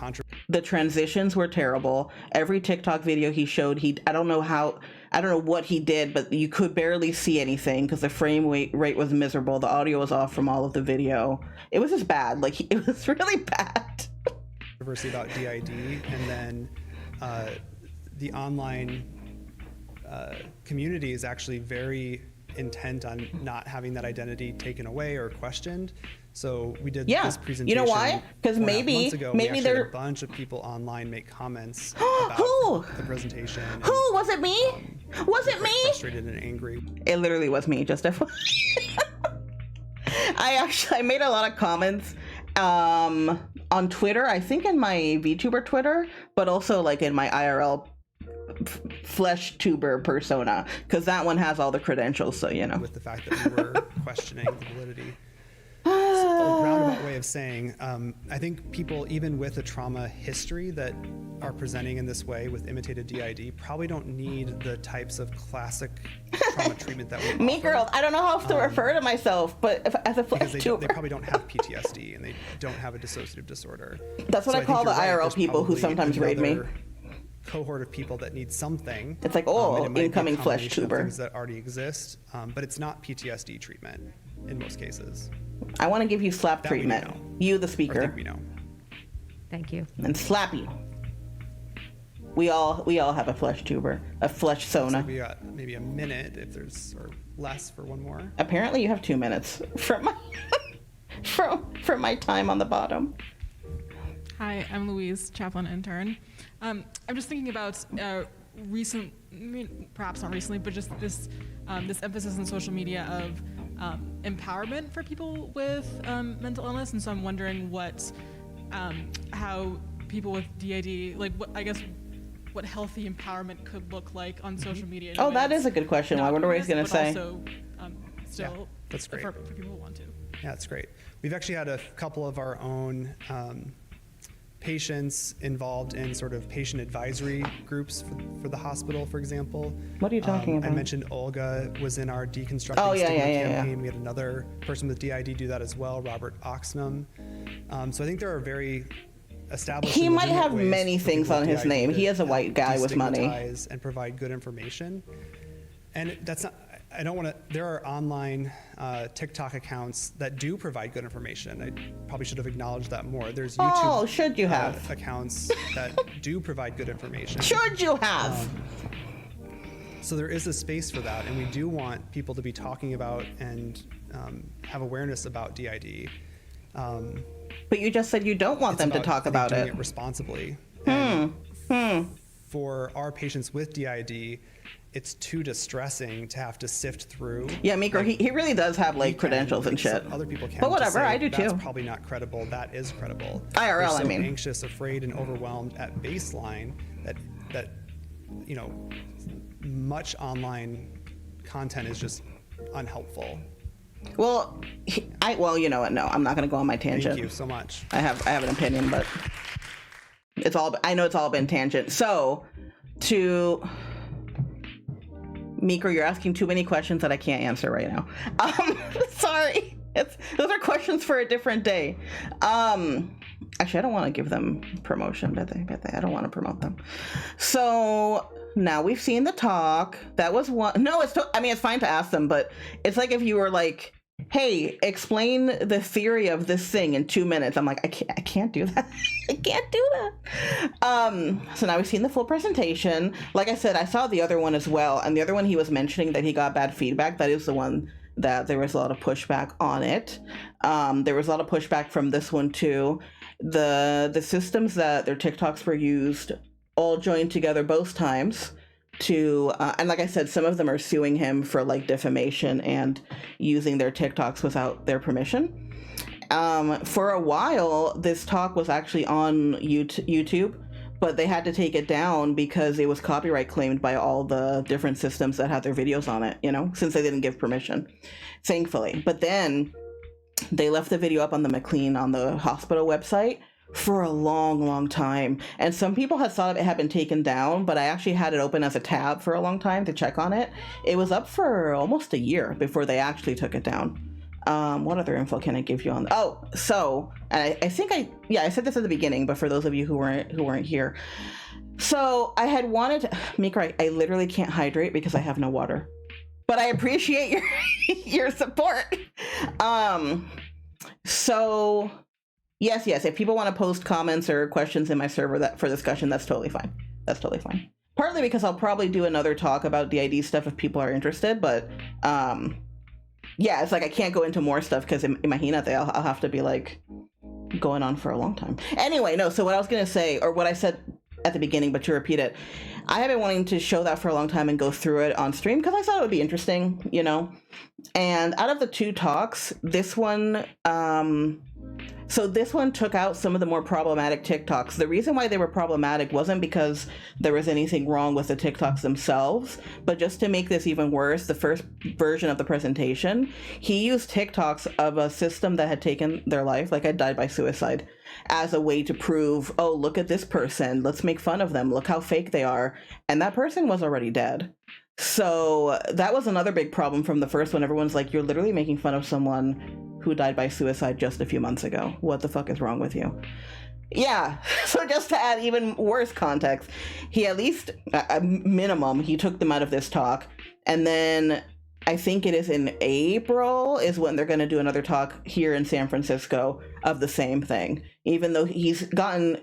The transitions were terrible. Every TikTok video he showed, I don't know what he did, but you could barely see anything because the frame rate was miserable. The audio was off from all of the video. It was just bad. Like, it was really bad. controversy about DID, and then the online community is actually very intent on not having that identity taken away or questioned. So we did this presentation. You know why? Because maybe we actually had they're a bunch of people online make comments about the presentation. Who was it? Me? Was it me? Frustrated and angry. It literally was me. Just I made a lot of comments on Twitter. I think in my VTuber Twitter, but also like in my IRL flesh tuber persona, because that one has all the credentials. So with the fact that we were questioning the validity. A roundabout way of saying, I think people, even with a trauma history that are presenting in this way with imitated DID, probably don't need the types of classic trauma treatment that we Me offer. girl, I don't know how else to refer to myself, but as a flesh Because tuber. they probably don't have PTSD and they don't have a dissociative disorder. That's what So I call think the you're right, IRL there's people who probably sometimes raid me. another cohort of people that need something. It's like, and it might be a incoming flesh combination of tuber. things that already exist, but it's not PTSD treatment in most cases. I want to give you slap That we treatment. know. You, the Or speaker. think we know. Thank you. And slap you. We all have a flesh tuber, a flesh So sona. we got maybe a minute if there's, or less for one more. Apparently, you have 2 minutes from my from my time on the bottom. Hi, I'm Louise, chaplain intern. I'm just thinking about perhaps not recently, but just this emphasis on social media of empowerment for people with mental illness, and so I'm wondering how people with DID, what healthy empowerment could look like on social media. Oh, that is a good question. I wonder what he's going to say. But also still That's great. For people who want to. Yeah, that's great. We've actually had a couple of our own patients involved in sort of patient advisory groups for the hospital, for example. What are you talking about? I mentioned Olga was in our deconstructing Oh, yeah, stigma yeah, campaign. yeah. We had another person with DID do that as well, Robert Oxnam. So I think there are very established. He and might legitimate have ways many for things people on with his DID name. to He is a white guy with money. destigmatize and provide good information. And that's not, I don't want to, there are online TikTok accounts that do provide good information. I probably should have acknowledged that more. There's YouTube should you have? Accounts that do provide good information. Should you have? So there is a space for that, and we do want people to be talking about and have awareness about DID. But you just said you don't want them to talk about doing it. it responsibly. For our patients with DID, it's too distressing to have to sift through. Yeah, Meeker, he really does have like credentials and shit. Other people can. But whatever, say, I do That's too. probably not credible. That is credible. IRL, They're so I mean. anxious, afraid, and overwhelmed at baseline that much online content is just unhelpful. Well, you know what? No, I'm not going to go on my tangent. Thank you so much. I have an opinion, but I know it's all been tangent. So, Meeker, you're asking too many questions that I can't answer right now. Sorry. Those are questions for a different day. Actually, I don't want to give them promotion, but I don't want to promote them. So now we've seen the talk. That was one. No, it's fine to ask them, but it's like if you were like, hey, explain the theory of this thing in 2 minutes. I'm like, I can't do that. I can't do that. So now we've seen the full presentation. Like I said, I saw the other one as well. And the other one he was mentioning that he got bad feedback. That is the one that there was a lot of pushback on it. There was a lot of pushback from this one too. The systems that their TikToks were used all joined together both times to and like I said, some of them are suing him for like defamation and using their TikToks without their permission. For a while, this talk was actually on YouTube, but they had to take it down because it was copyright claimed by all the different systems that had their videos on it, since they didn't give permission, thankfully. But then they left the video up on the McLean, on the hospital website, for a long time. And some people had thought it had been taken down, but I actually had it open as a tab for a long time to check on it. It was up for almost a year before they actually took it down. What other info can I give you on? And I think I said this at the beginning, but for those of you who weren't here. So I had wanted to, Meeker, I literally can't hydrate because I have no water. But I appreciate your support. So yes, if people want to post comments or questions in my server for discussion, that's totally fine. Partly because I'll probably do another talk about DID stuff if people are interested, but it's like I can't go into more stuff because imagínate, I'll have to be like going on for a long time. Anyway, no, so what I was going to say, or what I said at the beginning, but to repeat it, I have been wanting to show that for a long time and go through it on stream because I thought it would be interesting, And out of the two talks, this one took out some of the more problematic TikToks. The reason why they were problematic wasn't because there was anything wrong with the TikToks themselves, but just to make this even worse, the first version of the presentation, he used TikToks of a system that had taken their life, like had died by suicide, as a way to prove, oh, look at this person, let's make fun of them, look how fake they are. And that person was already dead. So that was another big problem from the first one. Everyone's like, you're literally making fun of someone who died by suicide just a few months ago. What the fuck is wrong with you? Yeah, so just to add even worse context, he at least, a minimum, he took them out of this talk. And then I think it is in April is when they're going to do another talk here in San Francisco of the same thing. Even though he's gotten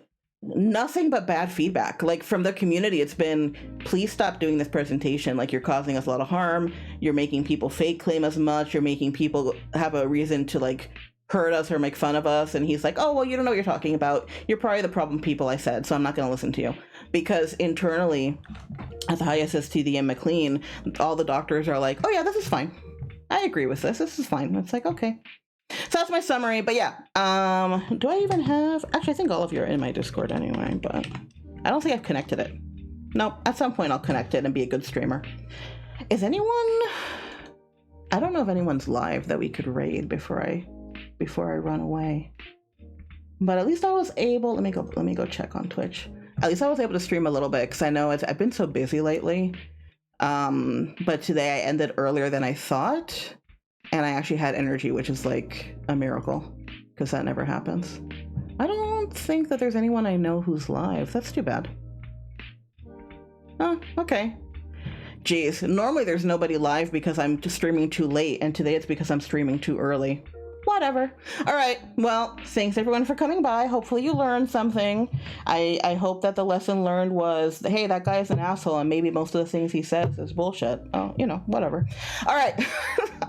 nothing but bad feedback, like from the community. It's been, please stop doing this presentation, like you're causing us a lot of harm, you're making people fake claim as much, you're making people have a reason to like hurt us or make fun of us. And he's like, oh, well, you don't know what you're talking about, you're probably the problem people, I said, so I'm not going to listen to you. Because internally at the ISSTD and McLean, all the doctors are like, oh yeah, this is fine, I agree with this is fine. It's like, okay. So that's my summary, but yeah, do I even have, actually I think all of you are in my Discord anyway, but I don't think I've connected it. Nope, at some point I'll connect it and be a good streamer. Is anyone, I don't know if anyone's live that we could raid before I run away. But at least I was able, let me go check on Twitch. At least I was able to stream a little bit because I know I've been so busy lately. But today I ended earlier than I thought, and I actually had energy, which is like a miracle because that never happens. I don't think that there's anyone I know who's live. That's too bad. Oh, okay. Jeez, normally there's nobody live because I'm just streaming too late, and today it's because I'm streaming too early. Whatever. All right. Well, thanks everyone for coming by. Hopefully you learned something. I hope that the lesson learned was, hey, that guy is an asshole, and maybe most of the things he says is bullshit. Oh, you know, whatever. All right.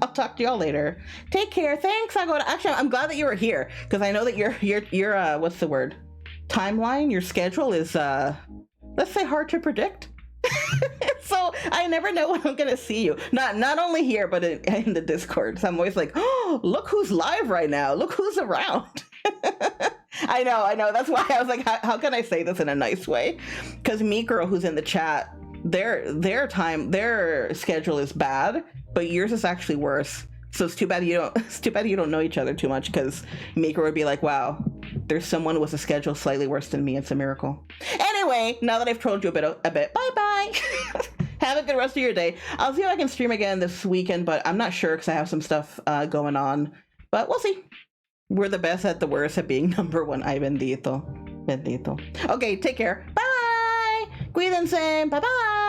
I'll talk to y'all later. Take care. Thanks. Actually, I'm glad that you were here because I know that your what's the word? Timeline, your schedule is let's say hard to predict. So I never know when I'm gonna see you. Not only here, but in the Discord. So I'm always like, oh, look who's live right now. Look who's around. I know. That's why I was like, how can I say this in a nice way? Because Meat Girl, who's in the chat, their schedule is bad, but yours is actually worse. So it's too bad you don't know each other too much, because Meat Girl would be like, wow, there's someone with a schedule slightly worse than me. It's a miracle. Anyway, now that I've trolled you a bit, bye-bye. Have a good rest of your day. I'll see if I can stream again this weekend, but I'm not sure because I have some stuff going on. But we'll see. We're the best at the worst at being number one. Ay, bendito. Okay, take care. Bye. Cuídense. Bye-bye.